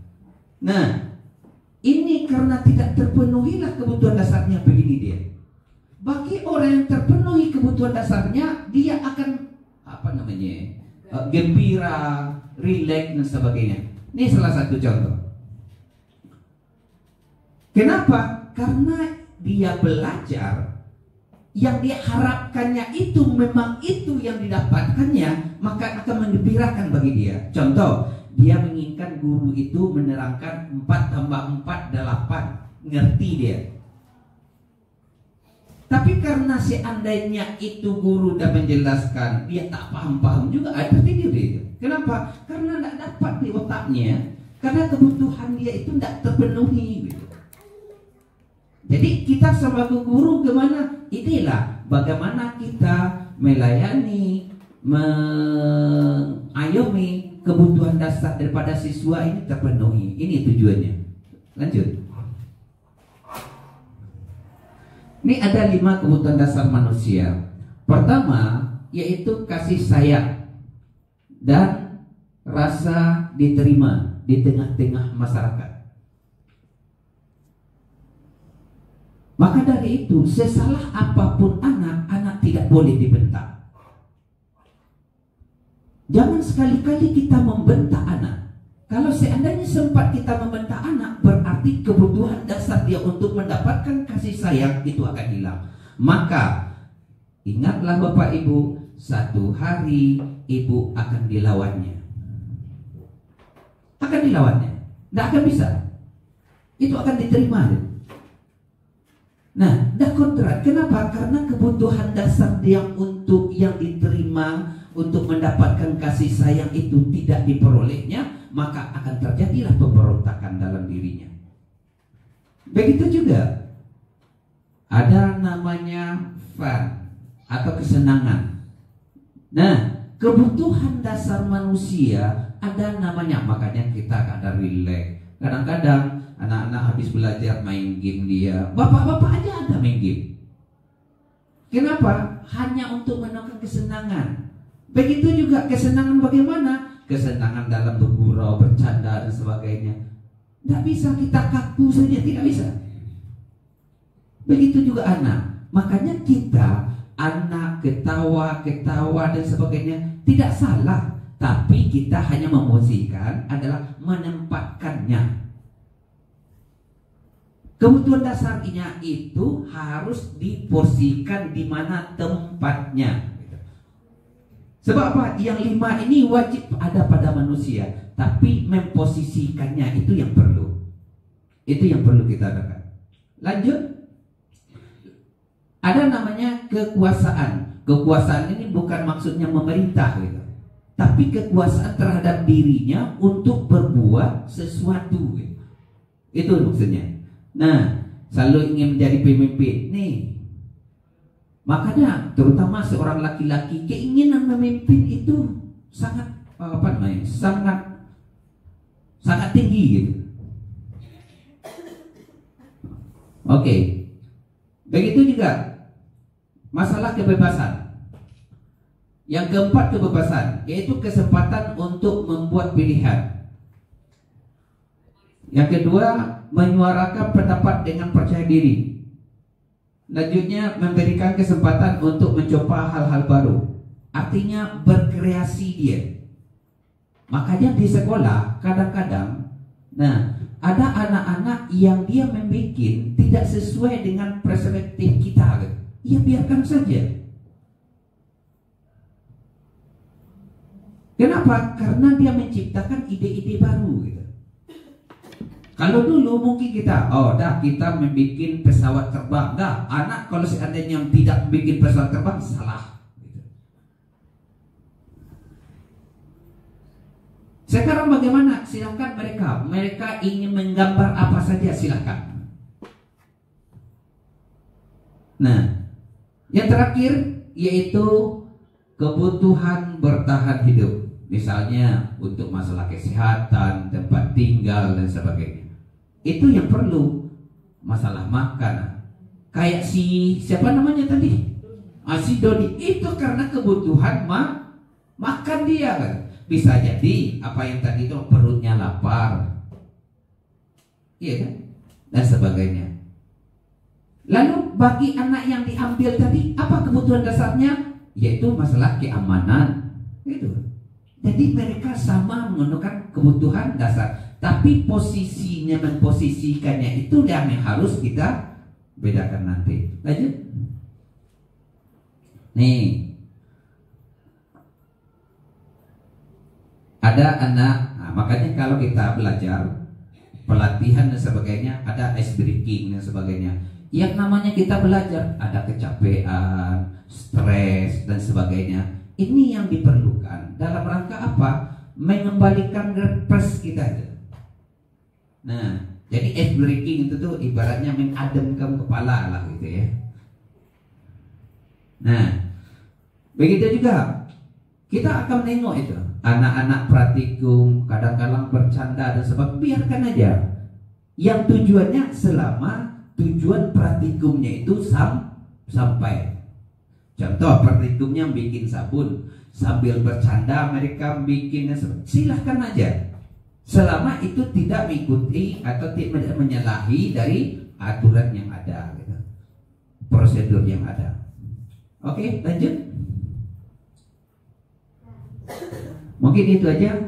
Nah, ini karena tidak terpenuhilah kebutuhan dasarnya, begini dia. Bagi orang yang terpenuhi kebutuhan dasarnya, dia akan gembira, rileks dan sebagainya. Ini salah satu contoh. Kenapa? Karena dia belajar, yang dia harapkannya itu memang itu yang didapatkannya, maka akan menggembirakan bagi dia. Contoh, dia menginginkan guru itu menerangkan 4 tambah 4 8, ngerti dia. Tapi karena seandainya itu guru udah menjelaskan, dia tak paham-paham juga, tertidur dia. Kenapa? Karena tidak dapat di otaknya, karena kebutuhan dia itu tidak terpenuhi gitu. Jadi kita sebagai guru gimana? Inilah bagaimana kita melayani, mengayomi kebutuhan dasar daripada siswa ini terpenuhi. Ini tujuannya. Lanjut. Ini ada 5 kebutuhan dasar manusia. Pertama yaitu kasih sayang dan rasa diterima di tengah-tengah masyarakat. Maka dari itu, sesalah apapun anak tidak boleh dibentak. Jangan sekali-kali kita membentak anak. Kalau seandainya sempat kita membentak anak, berarti kebutuhan dasar dia untuk mendapatkan kasih sayang itu akan hilang. Maka ingatlah Bapak Ibu, satu hari ibu akan dilawannya. Akan dilawannya. Tidak akan bisa. Itu akan diterima. Nah, dah kontrak. Kenapa? Karena kebutuhan dasar dia untuk yang diterima, untuk mendapatkan kasih sayang itu tidak diperolehnya, maka akan terjadilah pemberontakan dalam dirinya. Begitu juga ada namanya fun atau kesenangan. Nah, kebutuhan dasar manusia ada namanya, makanya kita kadang relax. Kadang-kadang anak-anak habis belajar main game dia. Bapak-bapak aja ada main game. Kenapa? Hanya untuk menemukan kesenangan. Begitu juga kesenangan bagaimana? Kesenangan dalam bergurau, bercanda dan sebagainya. Tidak bisa kita kaku saja, tidak bisa. Begitu juga anak. Makanya kita anak ketawa dan sebagainya tidak salah. Tapi kita hanya memposisikan adalah menempatkannya. Kebutuhan dasarnya itu harus diporsikan di mana tempatnya. Sebab apa? Yang 5 ini wajib ada pada manusia, tapi memposisikannya itu yang perlu. Itu yang perlu kita lakukan. Lanjut. Ada namanya kekuasaan. Kekuasaan ini bukan maksudnya memerintah gitu, tapi kekuasaan terhadap dirinya untuk berbuat sesuatu gitu. Itu maksudnya. Nah, selalu ingin menjadi pemimpin nih. Makanya terutama seorang laki-laki, keinginan memimpin itu sangat sangat tinggi gitu. Oke. Begitu juga masalah kebebasan. Yang keempat kebebasan, yaitu kesempatan untuk membuat pilihan. Yang kedua, menyuarakan pendapat dengan percaya diri. Lanjutnya, memberikan kesempatan untuk mencoba hal-hal baru. Artinya berkreasi dia. Makanya di sekolah kadang-kadang, nah, ada anak-anak yang dia membuat tidak sesuai dengan perspektif kita. Ya biarkan saja. Kenapa? Karena dia menciptakan ide-ide baru gitu. Kalau dulu mungkin kita, kita membuat pesawat terbang. Anak kalau seandainya tidak membuat pesawat terbang salah. Gitu. Sekarang bagaimana? Silakan mereka ingin menggambar apa saja silakan. Nah, yang terakhir yaitu kebutuhan bertahan hidup. Misalnya untuk masalah kesehatan, tempat tinggal dan sebagainya. Itu yang perlu. Masalah makan. Kayak siapa namanya tadi? Si Doni. Itu karena kebutuhan makan dia kan. Bisa jadi apa yang tadi itu perutnya lapar. Iya kan? Dan sebagainya. Lalu bagi anak yang diambil tadi, apa kebutuhan dasarnya? Yaitu masalah keamanan. Itu. Jadi mereka sama menggunakan kebutuhan dasar, tapi posisinya memposisikannya itu yang harus kita bedakan nanti. Lanjut. Nih, ada anak, nah, makanya kalau kita belajar pelatihan dan sebagainya, ada ice breaking dan sebagainya. Yang namanya kita belajar, ada kecapean, stres dan sebagainya. Ini yang diperlukan dalam rangka apa? Mengembalikan refresh kita itu. Nah, jadi ice breaking itu tuh ibaratnya mengademkan kepala lah gitu ya. Nah, begitu juga kita akan menengok itu anak-anak praktikum kadang-kadang bercanda dan sebagainya, biarkan aja. Yang tujuannya selama tujuan praktikumnya itu sampai. Contoh praktikumnya bikin sabun, sambil bercanda mereka bikinnya, silahkan aja. Selama itu tidak mengikuti atau tidak menyalahi dari aturan yang ada, gitu. Prosedur yang ada. Oke, lanjut. Mungkin itu aja.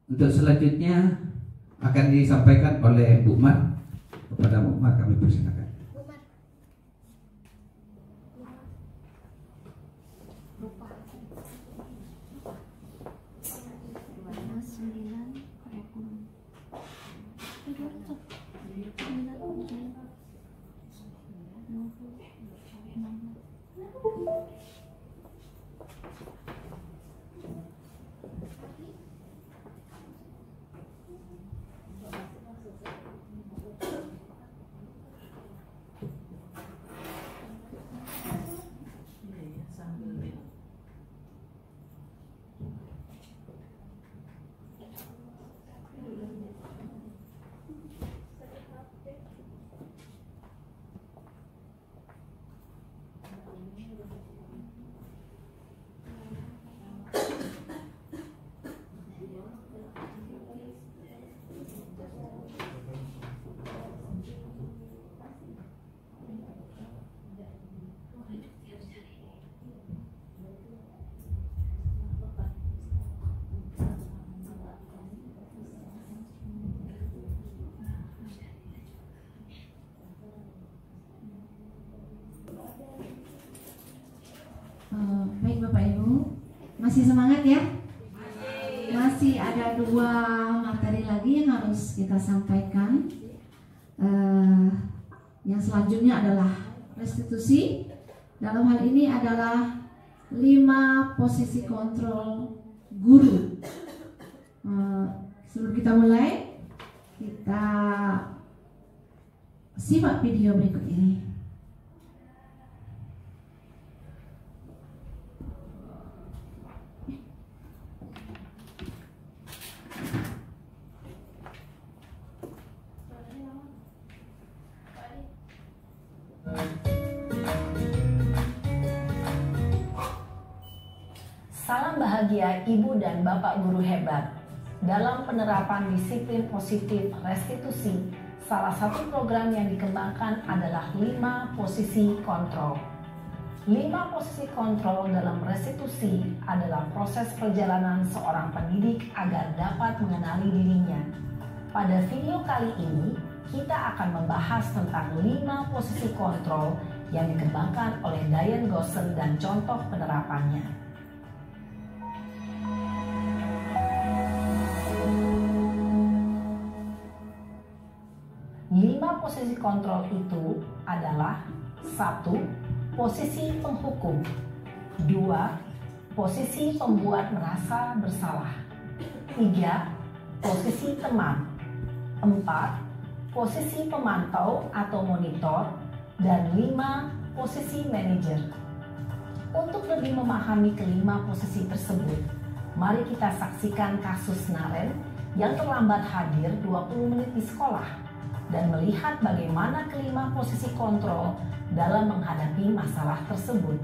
Untuk selanjutnya akan disampaikan oleh Bu Mar. Kepada Bu Mar kami persilakan. Baik Bapak Ibu, masih semangat ya? Masih ada 2 materi lagi yang harus kita sampaikan. Yang selanjutnya adalah restitusi. Dalam hal ini adalah 5 posisi kontrol guru. Sebelum kita mulai, kita simak video berikut ini. Salam bahagia Ibu dan Bapak guru hebat. Dalam penerapan disiplin positif restitusi, salah satu program yang dikembangkan adalah 5 posisi kontrol. 5 posisi kontrol dalam restitusi adalah proses perjalanan seorang pendidik agar dapat mengenali dirinya. Pada video kali ini, kita akan membahas tentang 5 posisi kontrol yang dikembangkan oleh Diane Gosson dan contoh penerapannya. 5 posisi kontrol itu adalah 1. Posisi penghukum. 2. Posisi pembuat merasa bersalah. 3. Posisi teman. 4. Posisi pemantau atau monitor. Dan 5. Posisi manajer. Untuk lebih memahami kelima posisi tersebut, mari kita saksikan kasus Naren yang terlambat hadir 20 menit di sekolah dan melihat bagaimana kelima posisi kontrol dalam menghadapi masalah tersebut.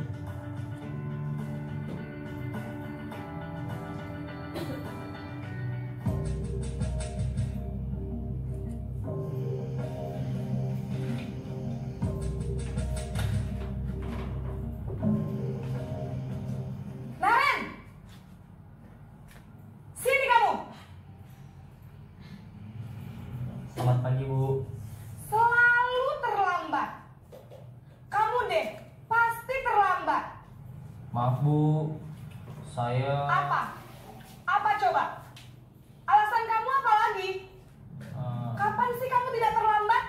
Naren, Saya... Apa coba? Alasan kamu apa lagi? Kapan sih kamu tidak terlambat?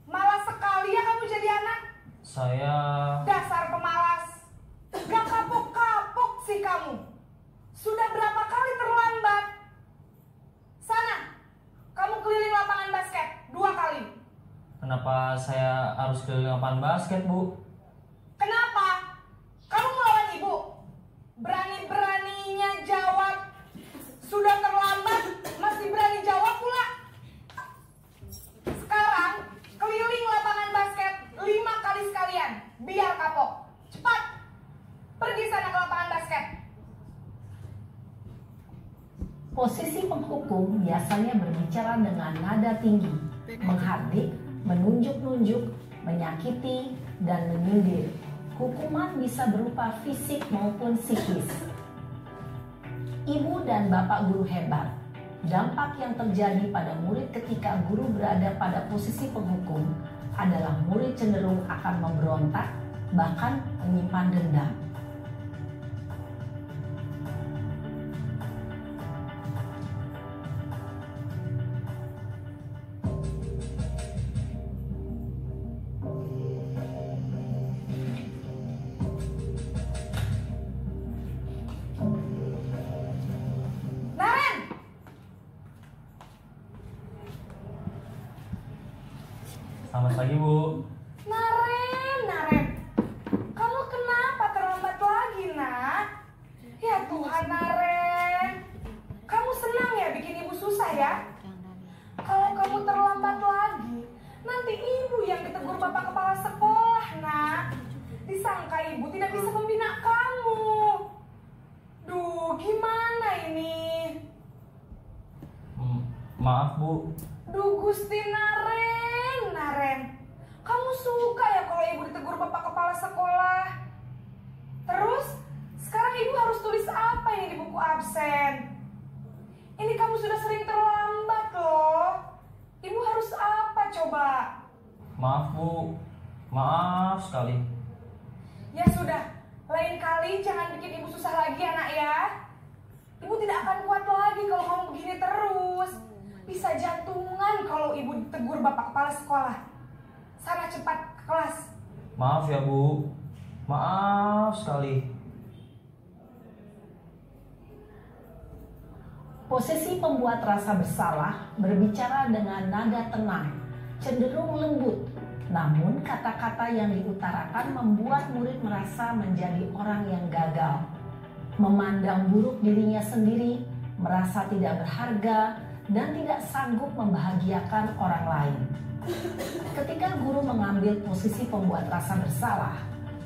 Malas sekali ya kamu jadi anak. Saya... Dasar pemalas. Gak kapok-kapok sih kamu. Sudah berapa kali terlambat? Sana, kamu keliling lapangan basket 2 kali. Kenapa saya harus keliling lapangan basket, Bu? Kenapa? Kamu melawan ibu? Berani-beraninya jawab. Sudah terlambat, masih berani jawab pula. Sekarang, keliling lapangan basket 5 kali sekalian. Biar kapok. Cepat, pergi sana ke lapangan basket. Posisi penghukum biasanya berbicara dengan nada tinggi, menghardik, menunjuk-nunjuk, menyakiti, dan menyindir. Hukuman bisa berupa fisik maupun psikis. Ibu dan bapak guru hebat. Dampak yang terjadi pada murid ketika guru berada pada posisi penghukum adalah murid cenderung akan memberontak, bahkan menyimpan dendam. Selamat pagi, Bu. Naren, kamu kenapa terlambat lagi, nak? Ya Tuhan, Naren, kamu senang ya bikin ibu susah ya? Kalau kamu terlambat lagi, nanti ibu yang ditegur bapak kepala sekolah, nak. Disangka ibu tidak bisa membina kamu. Duh, gimana ini? Maaf, Bu. Duh, Gusti Naren, kamu suka ya kalau ibu ditegur bapak kepala sekolah? Terus, sekarang ibu harus tulis apa ini di buku absen? Ini kamu sudah sering terlambat loh. Ibu harus apa coba? Maaf, Bu. Maaf sekali. Ya sudah, lain kali jangan bikin ibu susah lagi ya, nak ya. Ibu tidak akan kuat lagi kalau kamu begini terus. Bisa jantungan kalau ibu ditegur bapak kepala sekolah. Sana cepat ke kelas. Maaf ya, Bu. Maaf sekali. Posisi pembuat rasa bersalah berbicara dengan nada tenang, cenderung lembut. Namun kata-kata yang diutarakan membuat murid merasa menjadi orang yang gagal, memandang buruk dirinya sendiri, merasa tidak berharga, dan tidak sanggup membahagiakan orang lain. Ketika guru mengambil posisi pembuat rasa bersalah,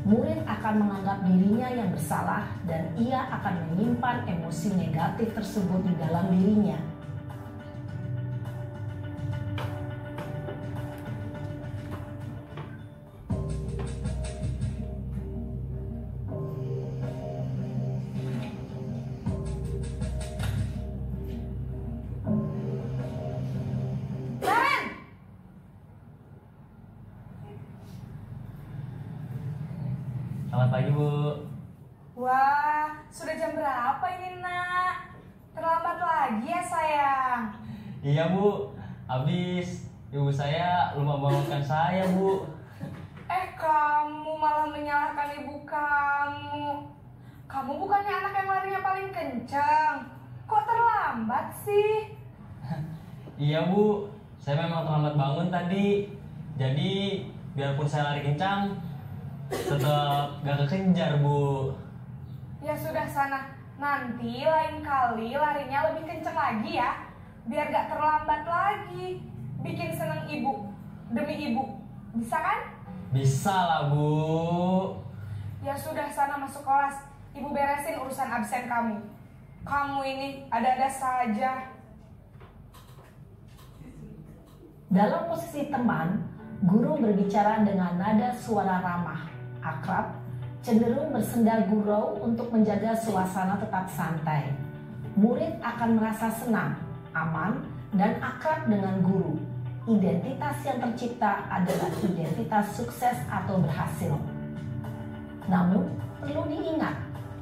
murid akan menganggap dirinya yang bersalah dan ia akan menyimpan emosi negatif tersebut di dalam dirinya. Selamat pagi, Bu. Wah, sudah jam berapa ini, nak? Terlambat lagi ya, sayang? Iya, Bu. Habis ibu saya lupa bangunkan saya, Bu. Kamu malah menyalahkan ibu kamu. Kamu bukannya anak yang larinya paling kencang. Kok terlambat sih? Iya, Bu. Saya memang terlambat bangun tadi. Jadi, biarpun saya lari kencang, tetap gak kekejar, Bu. Ya sudah, sana. Nanti lain kali larinya lebih kencang lagi ya. Biar gak terlambat lagi. Bikin seneng ibu. Demi ibu. Bisa kan? Bisa lah, Bu. Ya sudah, sana masuk kelas. Ibu beresin urusan absen kamu. Kamu ini ada-ada saja. Dalam posisi teman, guru berbicara dengan nada suara ramah, akrab, cenderung bersenda gurau untuk menjaga suasana tetap santai. Murid akan merasa senang, aman, dan akrab dengan guru. Identitas yang tercipta adalah identitas sukses atau berhasil. Namun, perlu diingat,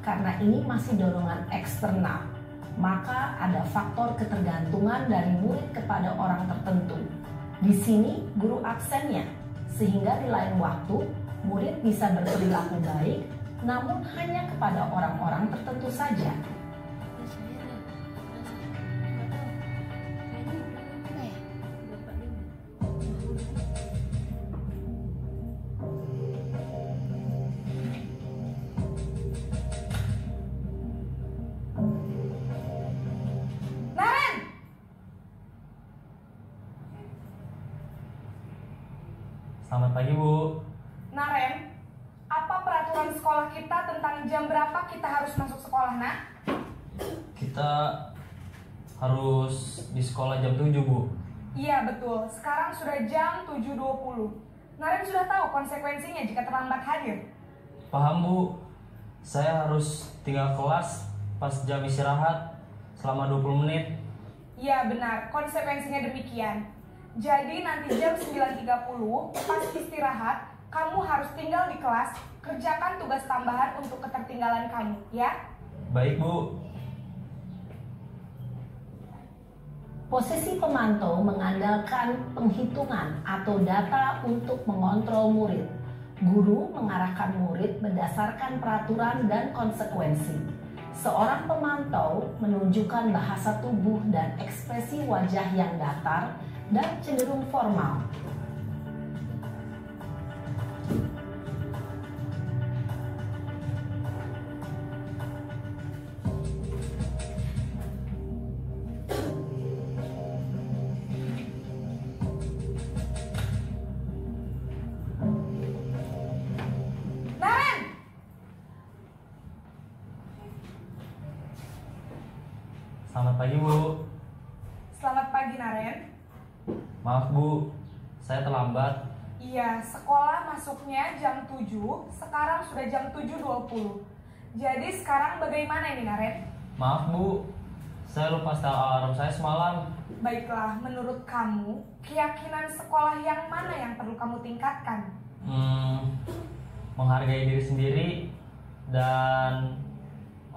karena ini masih dorongan eksternal, maka ada faktor ketergantungan dari murid kepada orang tertentu. Di sini guru absennya, sehingga di lain waktu murid bisa berperilaku baik, namun hanya kepada orang-orang tertentu saja. Selamat pagi, Bu. Naren, apa peraturan sekolah kita tentang jam berapa kita harus masuk sekolah, nak? Kita harus di sekolah jam 7, Bu. Iya, betul. Sekarang sudah jam 7.20. Naren sudah tahu konsekuensinya jika terlambat hadir. Paham, Bu. Saya harus tinggal kelas pas jam istirahat selama 20 menit. Iya, benar. Konsekuensinya demikian. Jadi nanti jam 9.30 pas istirahat, kamu harus tinggal di kelas, kerjakan tugas tambahan untuk ketertinggalan kamu, ya? Baik, Bu. Posisi pemantau mengandalkan penghitungan atau data untuk mengontrol murid. Guru mengarahkan murid berdasarkan peraturan dan konsekuensi. Seorang pemantau menunjukkan bahasa tubuh dan ekspresi wajah yang datar dan cenderung formal. Naren! Selamat pagi, Bu. Selamat pagi, Naren. Maaf, Bu. Saya terlambat. Iya, sekolah masuknya jam 7, sekarang sudah jam 7.20. Jadi sekarang bagaimana ini, Naren? Maaf, Bu. Saya lupa setel alarm saya semalam. Baiklah, menurut kamu, keyakinan sekolah yang mana yang perlu kamu tingkatkan? Menghargai diri sendiri dan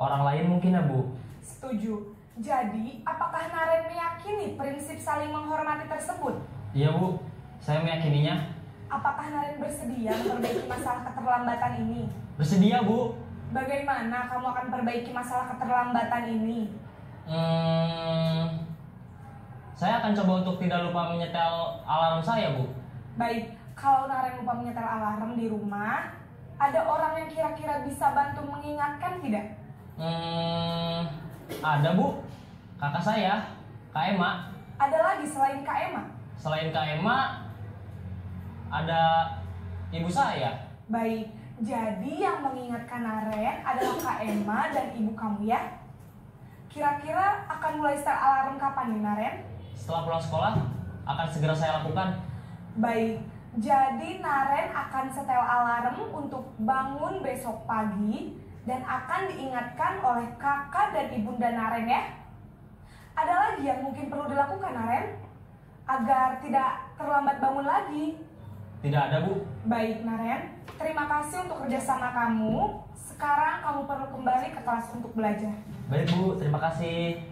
orang lain mungkin ya, Bu. Setuju. Jadi, apakah Naren meyakini prinsip saling menghormati tersebut? Iya, Bu. Saya meyakininya. Apakah Naren bersedia memperbaiki masalah keterlambatan ini? Bersedia, Bu. Bagaimana kamu akan perbaiki masalah keterlambatan ini? Saya akan coba untuk tidak lupa menyetel alarm saya, Bu. Baik, kalau Naren lupa menyetel alarm di rumah, ada orang yang kira-kira bisa bantu mengingatkan tidak? Ada, Bu. Kakak saya, Kak Emma. Ada lagi selain Kak Emma? Selain Kak Emma, ada ibu saya. Baik, jadi yang mengingatkan Naren adalah Kak Emma dan ibu kamu ya? Kira-kira akan mulai start alarm kapan nih, Naren? Setelah pulang sekolah, akan segera saya lakukan. Baik, jadi Naren akan setel alarm untuk bangun besok pagi dan akan diingatkan oleh kakak dan ibunda Naren ya. Ada lagi yang mungkin perlu dilakukan, Naren? Agar tidak terlambat bangun lagi. Tidak ada, Bu. Baik, Naren. Terima kasih untuk kerjasama kamu. Sekarang kamu perlu kembali ke kelas untuk belajar. Baik, Bu. Terima kasih.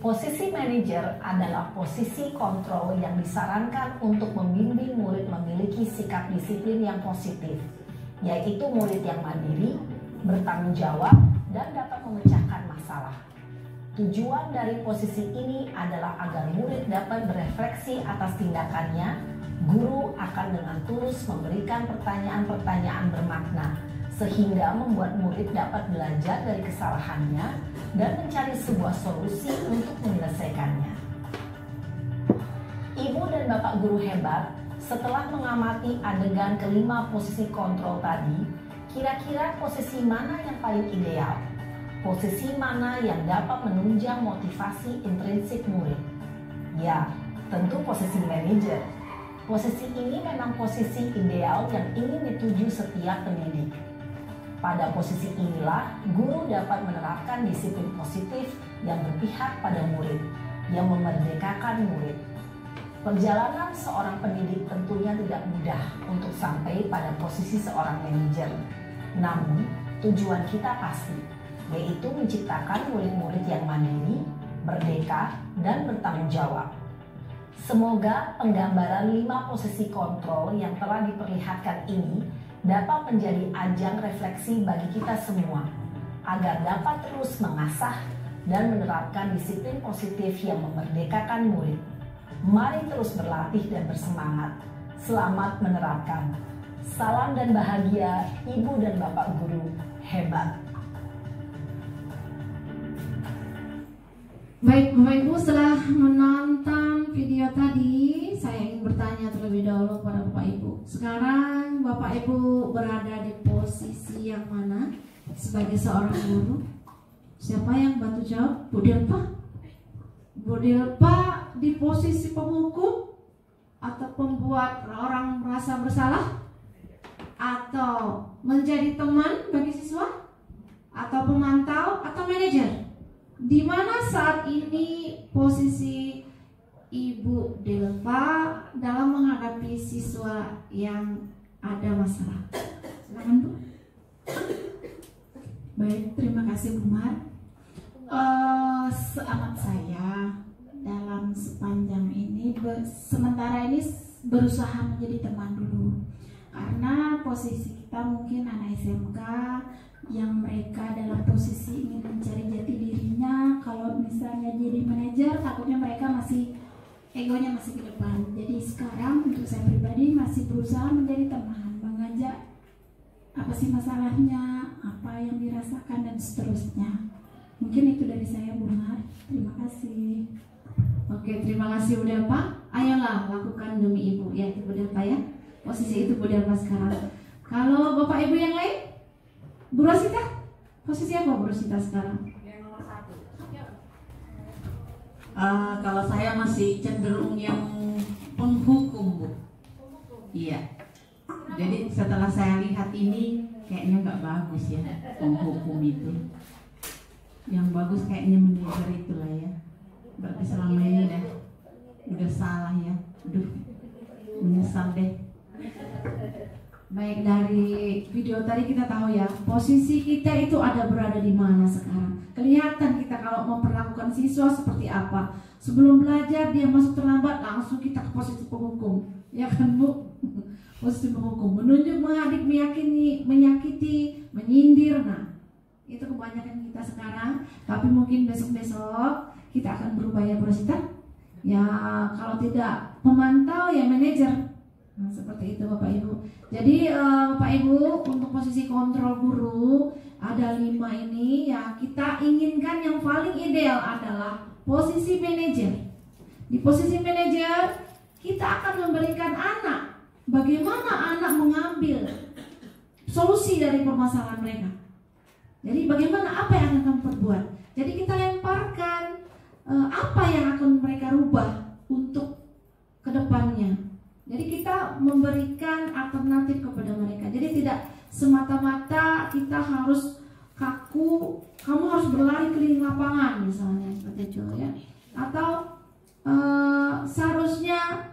Posisi manajer adalah posisi kontrol yang disarankan untuk membimbing murid memiliki sikap disiplin yang positif, yaitu murid yang mandiri, bertanggung jawab, dan dapat memecahkan masalah. Tujuan dari posisi ini adalah agar murid dapat berefleksi atas tindakannya. Guru akan dengan tulus memberikan pertanyaan-pertanyaan bermakna, sehingga membuat murid dapat belajar dari kesalahannya dan mencari sebuah solusi untuk menyelesaikannya. Ibu dan bapak guru hebat, setelah mengamati adegan kelima posisi kontrol tadi, kira-kira posisi mana yang paling ideal? Posisi mana yang dapat menunjang motivasi intrinsik murid? Ya, tentu posisi manajer. Posisi ini memang posisi ideal yang ingin dituju setiap pendidik. Pada posisi inilah, guru dapat menerapkan disiplin positif yang berpihak pada murid, yang memerdekakan murid. Perjalanan seorang pendidik tentunya tidak mudah untuk sampai pada posisi seorang manajer. Namun, Tujuan kita pasti, yaitu menciptakan murid-murid yang mandiri, merdeka, dan bertanggung jawab. Semoga penggambaran 5 posisi kontrol yang telah diperlihatkan ini dapat menjadi ajang refleksi bagi kita semua, agar dapat terus mengasah dan menerapkan disiplin positif yang memerdekakan murid. Mari terus berlatih dan bersemangat. Selamat menerapkan. Salam dan bahagia Ibu dan Bapak Guru hebat. Baik Bapak Ibu, setelah menonton video tadi, saya ingin bertanya terlebih dahulu pada Bapak Ibu. Sekarang Bapak Ibu berada di posisi yang mana sebagai seorang guru? Siapa yang bantu jawab? Bu Delpa? Bu Delpa di posisi penghukum atau pembuat orang merasa bersalah? Atau menjadi teman bagi siswa? Atau pemantau? Atau manajer? Di mana saat ini posisi Ibu Delpa dalam menghadapi siswa yang ada masalah? Silakan Bu. Baik, terima kasih Bu Mar. Seamat saya dalam sepanjang ini, sementara ini berusaha menjadi teman dulu, karena posisi kita mungkin anak SMK yang mereka dalam posisi ingin mencari jati dirinya. Kalau misalnya jadi manajer, takutnya mereka masih egonya masih ke depan. Jadi sekarang untuk saya pribadi masih berusaha menjadi teman, mengajak apa sih masalahnya, apa yang dirasakan, dan seterusnya. Mungkin itu dari saya Bu Mar. Terima kasih. Oke, terima kasih Bu Delpa. Ayolah lakukan demi Ibu, ya Bu Delpa ya. Posisi itu Bu Delpa sekarang. Kalau Bapak Ibu yang lain, Bu Rosita, posisi apa Bu Rosita sekarang? Yang nomor 1. Kalau saya masih cenderung yang penghukum Bu. Iya. Jadi setelah saya lihat ini kayaknya nggak bagus ya penghukum itu. Yang bagus kayaknya manajer itulah ya. Berarti selama ini udah salah ya. Aduh, menyesal deh. Baik, dari video tadi kita tahu ya, posisi kita itu ada berada di mana sekarang. Kelihatan kita kalau memperlakukan siswa seperti apa. Sebelum belajar dia masuk terlambat, langsung kita ke posisi penghukum. Ya kan Bu? Posisi penghukum, menunjuk, mengadik, meyakini, menyakiti, menyindir. Nah, itu kebanyakan kita sekarang. Tapi mungkin besok-besok kita akan berubah ya Bu Rosita. Ya kalau tidak pemantau ya manajer. Nah, seperti itu Bapak Ibu. Jadi Bapak Ibu, untuk posisi kontrol guru ada 5 ini ya, kita inginkan yang paling ideal adalah posisi manajer. Di posisi manajer kita akan memberikan anak, bagaimana anak mengambil solusi dari permasalahan mereka. Jadi bagaimana, apa yang akan kamu perbuat. Jadi kita lemparkan apa yang akan mereka rubah untuk kedepannya. Jadi kita memberikan alternatif kepada mereka. Jadi tidak semata-mata kita harus kaku, kamu harus berlari keliling lapangan misalnya seperti itu ya. Atau seharusnya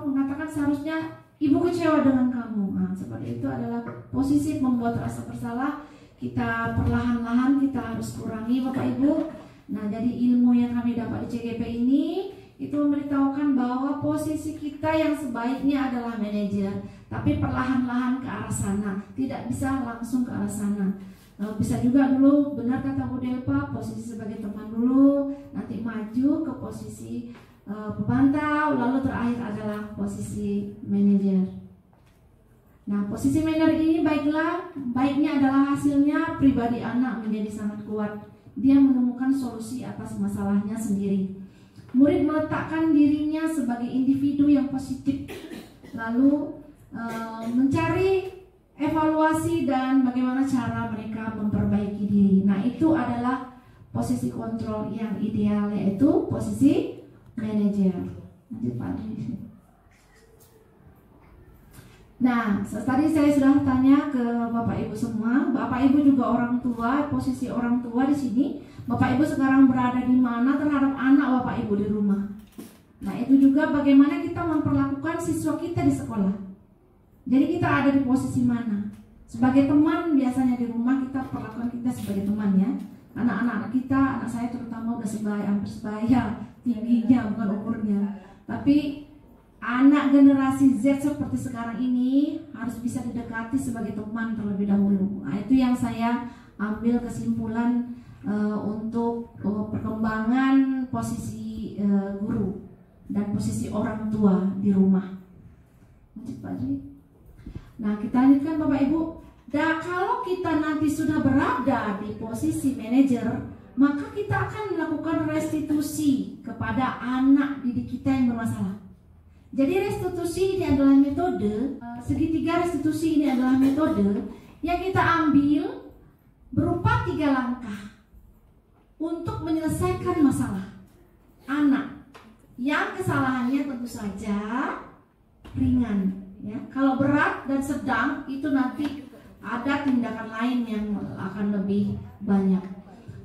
mengatakan seharusnya ibu kecewa dengan kamu. Nah, seperti itu adalah posisi membuat rasa bersalah. Kita perlahan-lahan kita harus kurangi Bapak Ibu. Nah, jadi ilmu yang kami dapat di CGP ini itu memberitahukan bahwa posisi kita yang sebaiknya adalah manajer, tapi perlahan-lahan ke arah sana, tidak bisa langsung ke arah sana. Bisa juga dulu, benar kata Bu Delpa, posisi sebagai teman dulu, nanti maju ke posisi pemantau, lalu terakhir adalah posisi manajer. Nah, posisi manajer ini baiknya adalah hasilnya pribadi anak menjadi sangat kuat. Dia menemukan solusi atas masalahnya sendiri. Murid meletakkan dirinya sebagai individu yang positif, lalu mencari evaluasi dan bagaimana cara mereka memperbaiki diri. Nah, itu adalah posisi kontrol yang ideal, yaitu posisi manajer. Lanjut Pak Adri. Nah, tadi saya sudah tanya ke Bapak Ibu semua. Bapak Ibu juga orang tua, posisi orang tua di sini. Bapak Ibu sekarang berada di mana terhadap anak Bapak Ibu di rumah. Nah, itu juga bagaimana kita memperlakukan siswa kita di sekolah. Jadi kita ada di posisi mana? Sebagai teman biasanya di rumah kita perlakuan kita sebagai teman ya. Anak-anak kita, anak saya terutama udah hampir sebaya tingginya bukan umurnya. Tapi anak generasi Z seperti sekarang ini harus bisa didekati sebagai teman terlebih dahulu. Nah, itu yang saya ambil kesimpulan untuk perkembangan posisi guru dan posisi orang tua di rumah. Nah, kita lanjutkan Bapak Ibu. Dan kalau kita nanti sudah berada di posisi manajer, maka kita akan melakukan restitusi kepada anak didik kita yang bermasalah. Jadi restitusi ini adalah metode, segitiga restitusi ini adalah metode yang kita ambil berupa 3 langkah untuk menyelesaikan masalah anak yang kesalahannya tentu saja ringan. Ya, kalau berat dan sedang itu nanti ada tindakan lain yang akan lebih banyak.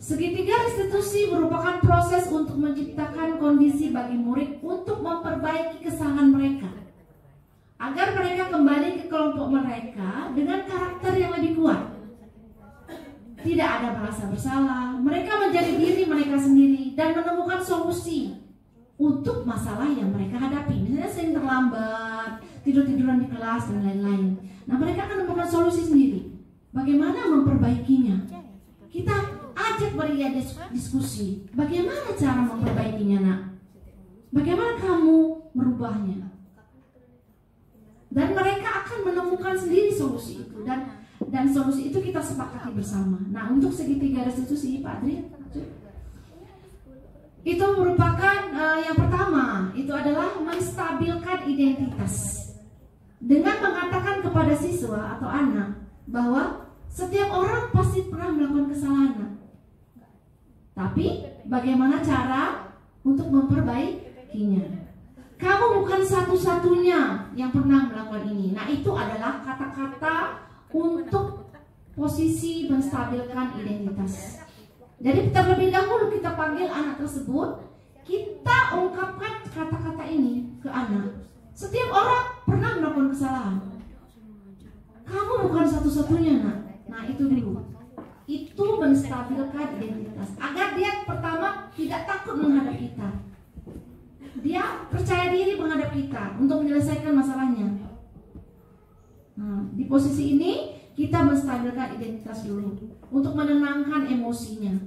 Segitiga restitusi merupakan proses untuk menciptakan kondisi bagi murid untuk memperbaiki kesalahan mereka agar mereka kembali ke kelompok mereka dengan karakter yang lebih kuat. Tidak ada merasa bersalah, mereka menjadi diri mereka sendiri dan menemukan solusi untuk masalah yang mereka hadapi. Misalnya sering terlambat, tidur-tiduran di kelas dan lain-lain. Nah, mereka akan menemukan solusi sendiri. Bagaimana memperbaikinya? Kita ajak mereka diskusi. Bagaimana cara memperbaikinya, Nak? Bagaimana kamu merubahnya? Dan mereka akan menemukan sendiri solusi itu dan solusi itu kita sepakati bersama. Nah, untuk segitiga restitusi, Pak Adri, itu merupakan yang pertama, itu adalah menstabilkan identitas. Dengan mengatakan kepada siswa atau anak bahwa setiap orang pasti pernah melakukan kesalahan. Tapi bagaimana cara untuk memperbaikinya? Kamu bukan satu-satunya yang pernah melakukan ini. Nah, itu adalah kata-kata untuk posisi menstabilkan identitas. Jadi terlebih dahulu kita panggil anak tersebut, kita ungkapkan kata-kata ini ke anak. Setiap orang pernah melakukan kesalahan. Kamu bukan satu-satunya, Nak. Nah, itu dulu. Itu menstabilkan identitas agar dia pertama tidak takut menghadap kita. Dia percaya diri menghadap kita untuk menyelesaikan masalahnya. Nah, di posisi ini kita menstabilkan identitas dulu untuk menenangkan emosinya.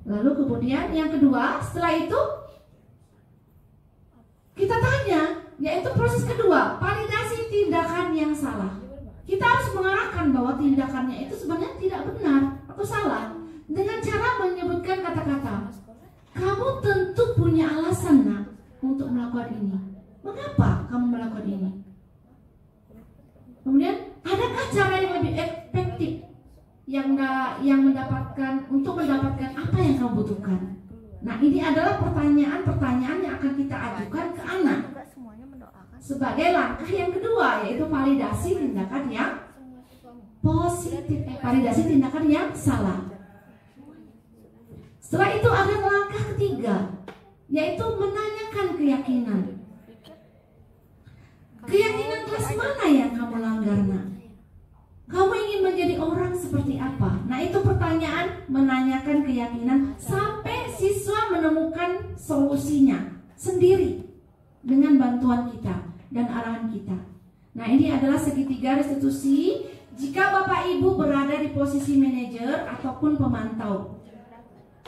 Lalu kemudian yang kedua, setelah itu kita tanya, yaitu proses kedua, validasi tindakan yang salah. Kita harus mengarahkan bahwa tindakannya itu sebenarnya tidak benar atau salah dengan cara menyebutkan kata-kata. Kamu tentu punya alasan, Nak, untuk melakukan ini. Mengapa kamu melakukan ini? Kemudian, adakah cara yang lebih efektif yang mendapatkan apa yang kamu butuhkan? Nah, ini adalah pertanyaan-pertanyaan yang akan kita ajukan ke anak sebagai langkah yang kedua, yaitu validasi tindakan yang positif, validasi tindakan yang salah. Setelah itu ada langkah ketiga, yaitu menanyakan keyakinan. Keyakinan kelas mana yang kamu langgar, Nak? Kamu ingin menjadi orang seperti apa? Nah, itu pertanyaan menanyakan keyakinan sampai siswa menemukan solusinya sendiri dengan bantuan kita dan arahan kita. Nah, ini adalah segitiga restitusi jika Bapak Ibu berada di posisi manajer ataupun pemantau.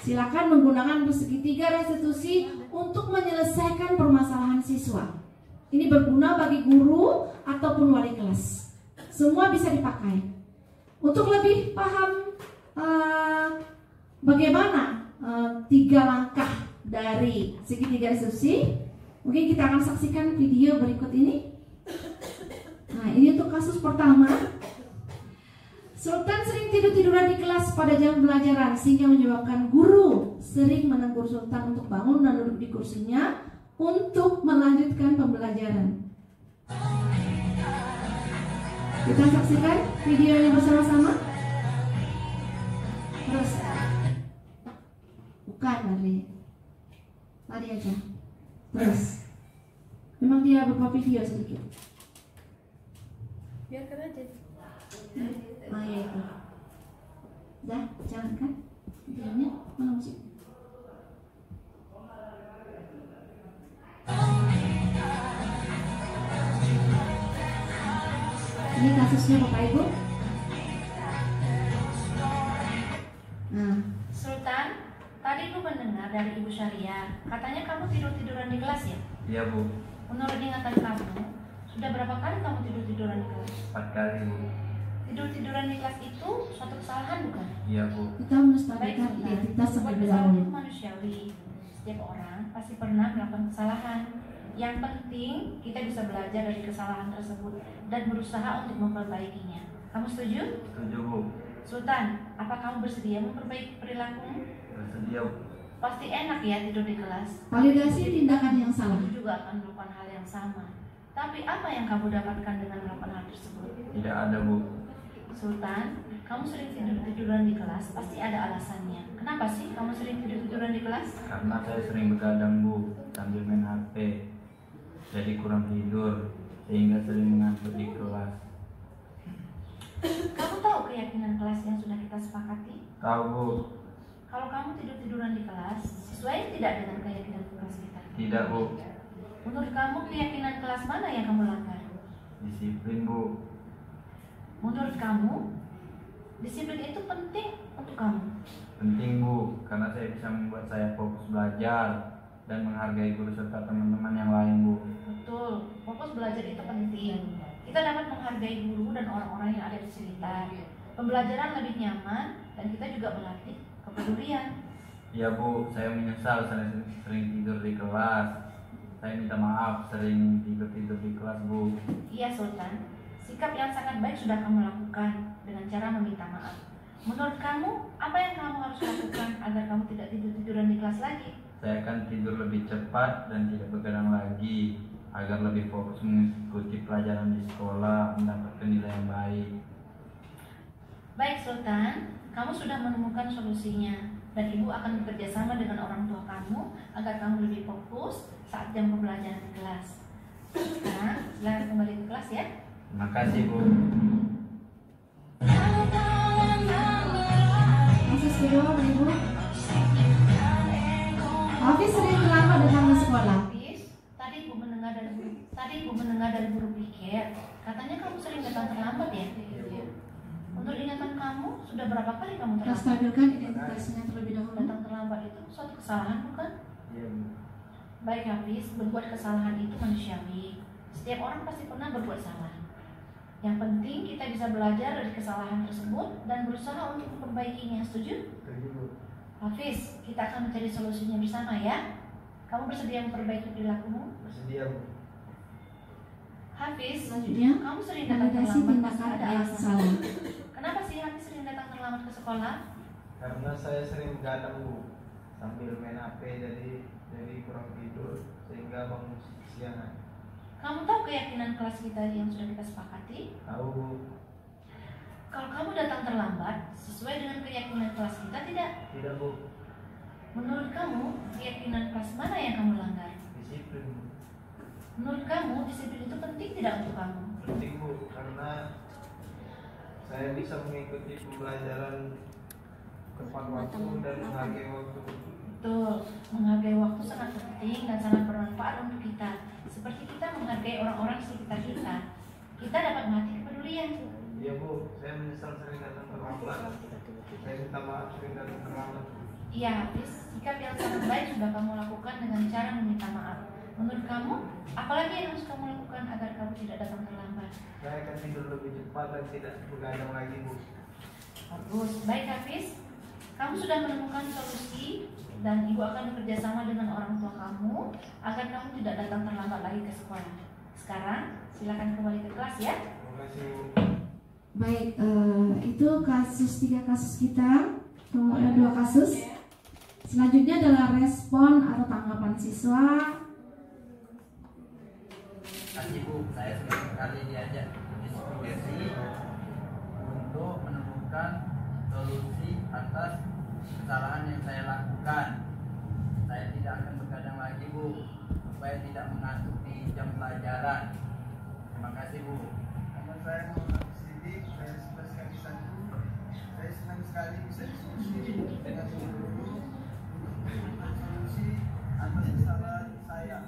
Silakan menggunakan segitiga restitusi untuk menyelesaikan permasalahan siswa. Ini berguna bagi guru ataupun wali kelas. Semua bisa dipakai. Untuk lebih paham bagaimana 3 langkah dari segitiga restitusi, mungkin kita akan saksikan video berikut ini. Nah, ini untuk kasus pertama. Sultan sering tidur-tiduran di kelas pada jam pelajaran sehingga menyebabkan guru sering menegur Sultan untuk bangun dan duduk di kursinya untuk melanjutkan pembelajaran. Kita saksikan videonya bersama-sama. Terus, bukan lari aja. Terus, memang dia berupa video sedikit. Biarkan aja. Oh iya itu. Dah, jalankan. Videonya mana musik? Ini kasusnya Bapak Ibu. Nah, Sultan, tadi Ibu mendengar dari Ibu Syariah, katanya kamu tidur-tiduran di kelas ya? Iya Bu, Menurut ingatan kamu, sudah berapa kali kamu tidur-tiduran di kelas? 4 kali Bu. Tidur-tiduran di kelas itu suatu kesalahan bukan? Iya Bu. kita melestarikan identitas terlebih Kesalahan dahulu. itu manusiawi. Setiap orang pasti pernah melakukan kesalahan. Yang penting kita bisa belajar dari kesalahan tersebut dan berusaha untuk memperbaikinya. Kamu setuju? Setuju Bu. Sultan, apa kamu bersedia memperbaiki perilakumu? Bersedia Bu. Pasti enak ya tidur di kelas. Validasi tindakan yang salah. Kamu juga akan melakukan hal yang sama. Tapi apa yang kamu dapatkan dengan melakukan hal tersebut? Tidak ada Bu. Sultan, kamu sering tidur-tiduran di kelas, pasti ada alasannya. Kenapa sih kamu sering tidur-tiduran di kelas? Karena saya sering begadang Bu, sambil main HP. Jadi kurang tidur, sehingga sering mengantuk di kelas. Kamu tahu keyakinan kelas yang sudah kita sepakati? Tahu Bu. Kalau kamu tidur-tiduran di kelas, sesuai tidak dengan keyakinan kelas kita? Tidak Bu. Menurut kamu keyakinan kelas mana yang kamu langgar? Disiplin Bu. Menurut kamu, disiplin itu penting untuk kamu? Penting Bu, karena saya bisa membuat saya fokus belajar dan menghargai guru serta teman-teman yang lain Bu. Betul, fokus belajar itu penting. Kita dapat menghargai guru dan orang-orang yang ada di sekitar. Pembelajaran lebih nyaman dan kita juga melatih kepedulian. Iya Bu, saya menyesal sering tidur di kelas. Saya minta maaf sering tidur di kelas Bu. Iya Sultan, sikap yang sangat baik sudah kamu lakukan dengan cara meminta maaf. Menurut kamu, apa yang kamu harus lakukan agar kamu tidak tidur-tiduran di kelas lagi? Saya akan tidur lebih cepat dan tidak begadang lagi agar lebih fokus mengikuti pelajaran di sekolah, mendapatkan nilai yang baik. Baik Sultan, kamu sudah menemukan solusinya dan Ibu akan bekerja sama dengan orang tua kamu agar kamu lebih fokus saat jam pembelajaran di kelas. Sekarang silakan kembali ke kelas ya. Terima kasih Bu. Kasus kedua Bapak Ibu. Hafiz sering terlambat datang ke sekolah. Hafiz, tadi Ibu mendengar dari guru pikir, katanya kamu sering datang terlambat ya? Menurut ingatan kamu, sudah berapa kali kamu Kita terlambat? stabilkan identitasnya terlebih dahulu. Datang terlambat itu suatu kesalahan bukan? Iya Bu. Baik Hafiz, berbuat kesalahan itu manusiawi. Setiap orang pasti pernah berbuat salah. Yang penting kita bisa belajar dari kesalahan tersebut dan berusaha untuk memperbaikinya. Setuju? Setuju Bu. Hafiz, kita akan mencari solusinya bersama ya. Kamu bersedia memperbaiki perilakumu? Bersedia Bu. Hafiz, Selanjutnya, kamu sering datang validasi terlambat pasti tindakan ada yang alasan. salah. Kenapa sih Hafiz sering datang terlambat ke sekolah? Karena saya sering begadang Bu, sambil main HP jadi kurang tidur sehingga bangun siang. Kamu tahu keyakinan kelas kita yang sudah kita sepakati? Tahu Bu. Kalau kamu datang terlambat sesuai dengan keyakinan kelas kita tidak? Tidak Bu. Menurut kamu keyakinan kelas mana yang kamu langgar? Disiplin Bu. Menurut kamu disiplin itu penting tidak untuk kamu? Penting Bu, karena saya bisa mengikuti pembelajaran tepat waktu dan menghargai waktu. Betul, menghargai waktu sangat penting dan sangat bermanfaat untuk kita. Seperti kita menghargai orang-orang di sekitar kita. Kita dapat melatih kepedulian. Iya Bu, saya menyesal sering datang terlambat. Saya minta maaf sering datang terlambat. Iya Hafiz, sikap yang sangat baik sudah kamu lakukan dengan cara meminta maaf. Menurut kamu, apalagi yang harus kamu lakukan agar kamu tidak datang terlambat? Saya akan tidur lebih cepat dan tidak begadang lagi Bu. Bagus, baik Hafiz. Kamu sudah menemukan solusi dan Ibu akan bekerja sama dengan orang tua kamu agar kamu tidak datang terlambat lagi ke sekolah. Sekarang silakan kembali ke kelas ya. Terima kasih Bu. Baik, itu tiga kasus kita, kemudian 2 kasus. Selanjutnya adalah respon atau tanggapan siswa. Kasih Bu, saya sering sekali diajak diskusi untuk menemukan solusi atas kesalahan yang saya lakukan. Saya tidak akan begadang lagi Bu, supaya tidak mengantuk di jam pelajaran. Terima kasih Bu. saya Muhammad Sidik, saya 11 kali 1. Saya senang sekali bisa diskusi dengan guru untuk menemukan solusi atas kesalahan saya.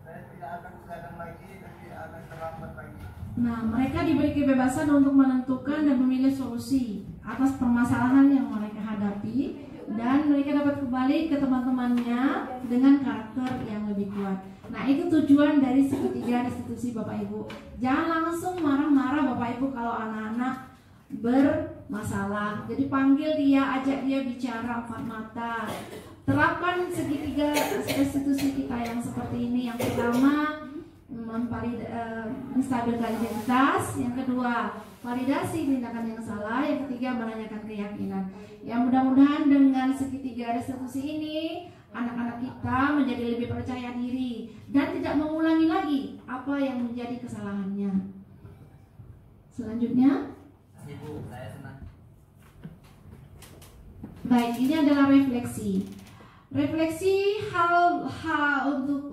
Saya tidak akan begadang lagi dan tidak akan terlambat lagi. Nah, mereka diberi kebebasan untuk menentukan dan memilih solusi atas permasalahan yang mereka hadapi, dan mereka dapat kembali ke teman-temannya dengan karakter yang lebih kuat. Nah, itu tujuan dari segitiga restitusi Bapak Ibu. Jangan langsung marah-marah Bapak Ibu kalau anak-anak bermasalah. Jadi panggil dia, ajak dia bicara empat mata. Terapkan segitiga restitusi kita yang seperti ini. Yang pertama, menstabilkan identitas. Yang kedua, validasi tindakan yang salah. Yang ketiga, menanyakan keyakinan. Ya, mudah-mudahan dengan segitiga restitusi ini anak-anak kita menjadi lebih percaya diri dan tidak mengulangi lagi apa yang menjadi kesalahannya. Selanjutnya, Ibu, saya senang. baik, ini adalah refleksi. Refleksi hal untuk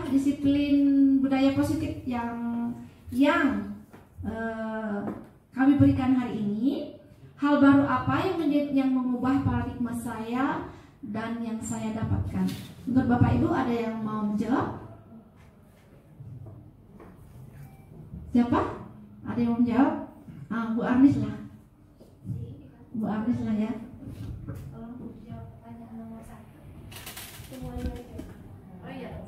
disiplin budaya positif yang kami berikan hari ini. Hal baru apa yang mengubah paradigma saya dan yang saya dapatkan? Menurut Bapak Ibu ada yang mau menjawab? Siapa? Ada yang mau menjawab? Bu Arnis lah. Bu Arnis lah ya.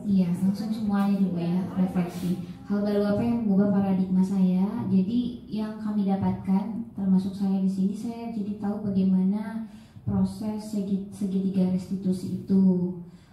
Iya, langsung semuanya juga ya, refleksi. Hal baru apa yang mengubah paradigma saya? Jadi yang kami dapatkan, termasuk saya di sini, saya jadi tahu bagaimana proses segitiga restitusi itu.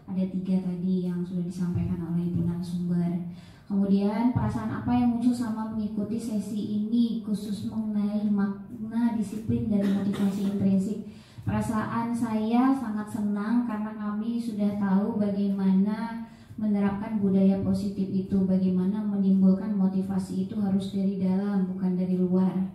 Ada 3 tadi yang sudah disampaikan oleh Ibu narasumber. Kemudian perasaan apa yang muncul sama mengikuti sesi ini, khusus mengenai makna disiplin dari motivasi intrinsik. Perasaan saya sangat senang karena kami sudah tahu bagaimana menerapkan budaya positif itu, bagaimana menimbulkan motivasi itu harus dari dalam, bukan dari luar.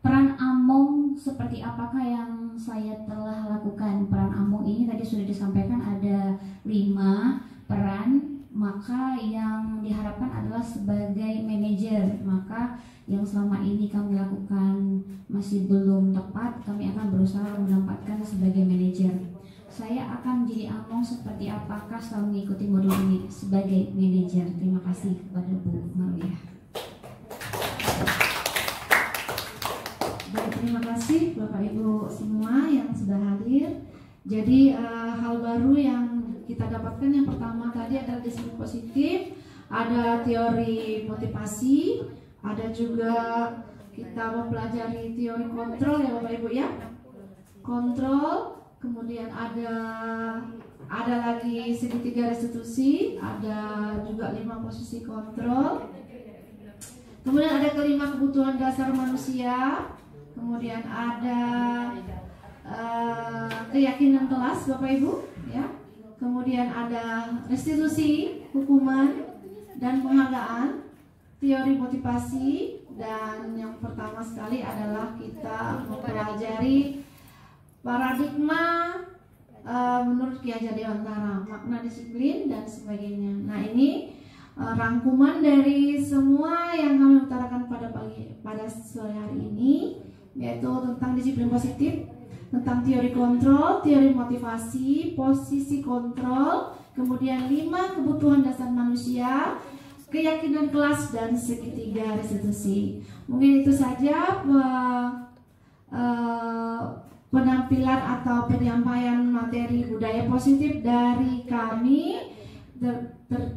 Peran Among seperti apakah yang saya telah lakukan? Peran Among ini tadi sudah disampaikan ada 5 peran, maka yang diharapkan adalah sebagai manajer. Maka yang selama ini kami lakukan masih belum tepat, kami akan berusaha menempatkan sebagai manajer. Saya akan menjadi Among seperti apakah setelah mengikuti modul ini sebagai manajer. Terima kasih kepada Bu Maria. Baik, terima kasih Bapak Ibu semua yang sudah hadir. Jadi hal baru yang kita dapatkan yang pertama tadi adalah disiplin positif, ada teori motivasi, ada juga kita mempelajari teori kontrol ya Bapak Ibu ya. Kontrol. Kemudian ada lagi segitiga restitusi, ada juga 5 posisi kontrol. Kemudian ada kelima kebutuhan dasar manusia. Kemudian ada keyakinan kelas Bapak Ibu ya. Kemudian ada restitusi, hukuman dan penghargaan, teori motivasi, dan yang pertama sekali adalah kita mempelajari paradigma menurut Ki Hajar Dewantara, makna disiplin dan sebagainya. Nah, ini rangkuman dari semua yang kami utarakan pada sore hari ini, yaitu tentang disiplin positif, tentang teori kontrol, teori motivasi, posisi kontrol, kemudian 5 kebutuhan dasar manusia, keyakinan kelas, dan segitiga restitusi. Mungkin itu saja penampilan atau penyampaian materi budaya positif dari kami,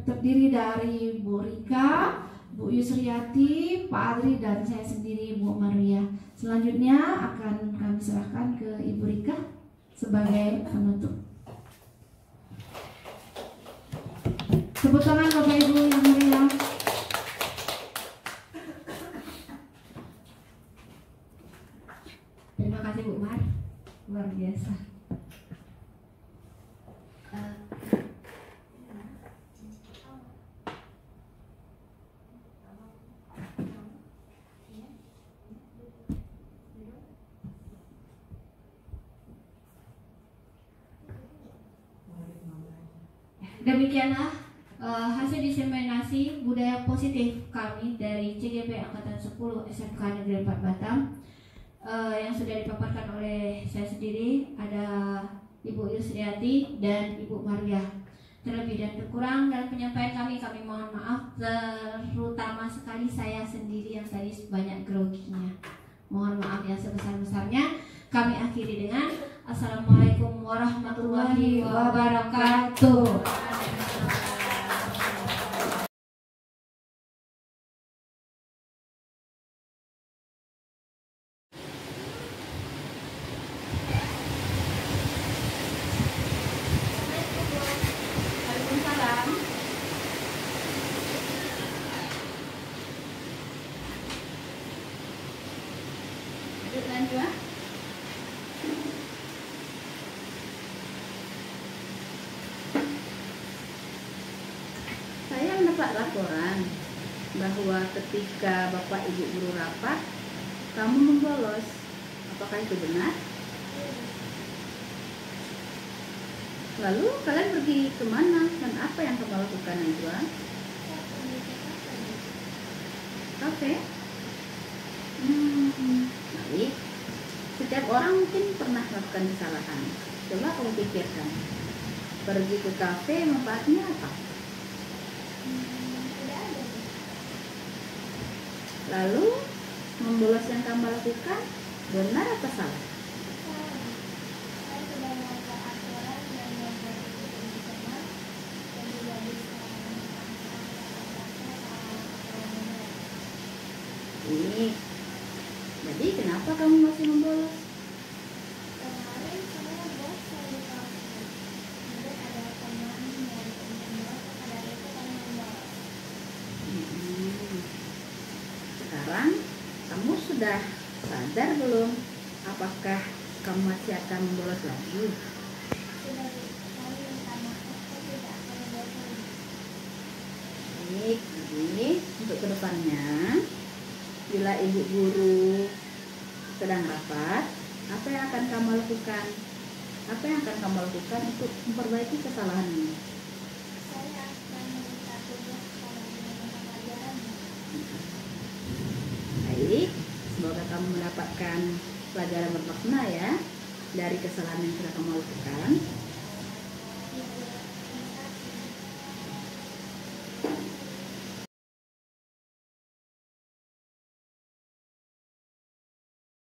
terdiri dari Bu Rika, Bu Yusriati, Pak Adri, dan saya sendiri Bu Maria. Selanjutnya akan kami serahkan ke Ibu Rika sebagai penutup. Tepuk tangan Bapak Ibu yang meriah. Terima kasih Bu Mar, luar biasa. Demikianlah hasil diseminasi budaya positif kami dari CGP Angkatan 10 SMK Negeri 4 Batam yang sudah dipaparkan oleh saya sendiri, ada Ibu Yusriati dan Ibu Maria. Terlebih dan terkurang dalam penyampaian kami mohon maaf, terutama sekali saya sendiri yang tadi banyak groginya. Mohon maaf yang sebesar-besarnya. Kami akhiri dengan Assalamualaikum warahmatullahi wabarakatuh. Saya mendapat laporan bahwa ketika Bapak Ibu guru rapat, kamu membolos. Apakah itu benar? Lalu kalian pergi kemana dan apa yang kamu lakukan, Najwa? Kafe? Baik. Setiap orang mungkin pernah melakukan kesalahan. Coba kamu pikirkan. Pergi ke kafe manfaatnya apa? Lalu membolos yang kamu lakukan benar atau salah? Ini. Jadi kenapa kamu masih membolos? Sekarang kamu sudah sadar belum? Apakah kamu masih akan membolos lagi? Baik, jadi untuk kedepannya, bila ibu guru sedang rapat, apa yang akan kamu lakukan? Apa yang akan kamu lakukan untuk memperbaiki kesalahan ini? Baik, semoga kamu mendapatkan pelajaran bermakna ya dari kesalahan yang sudah kamu lakukan.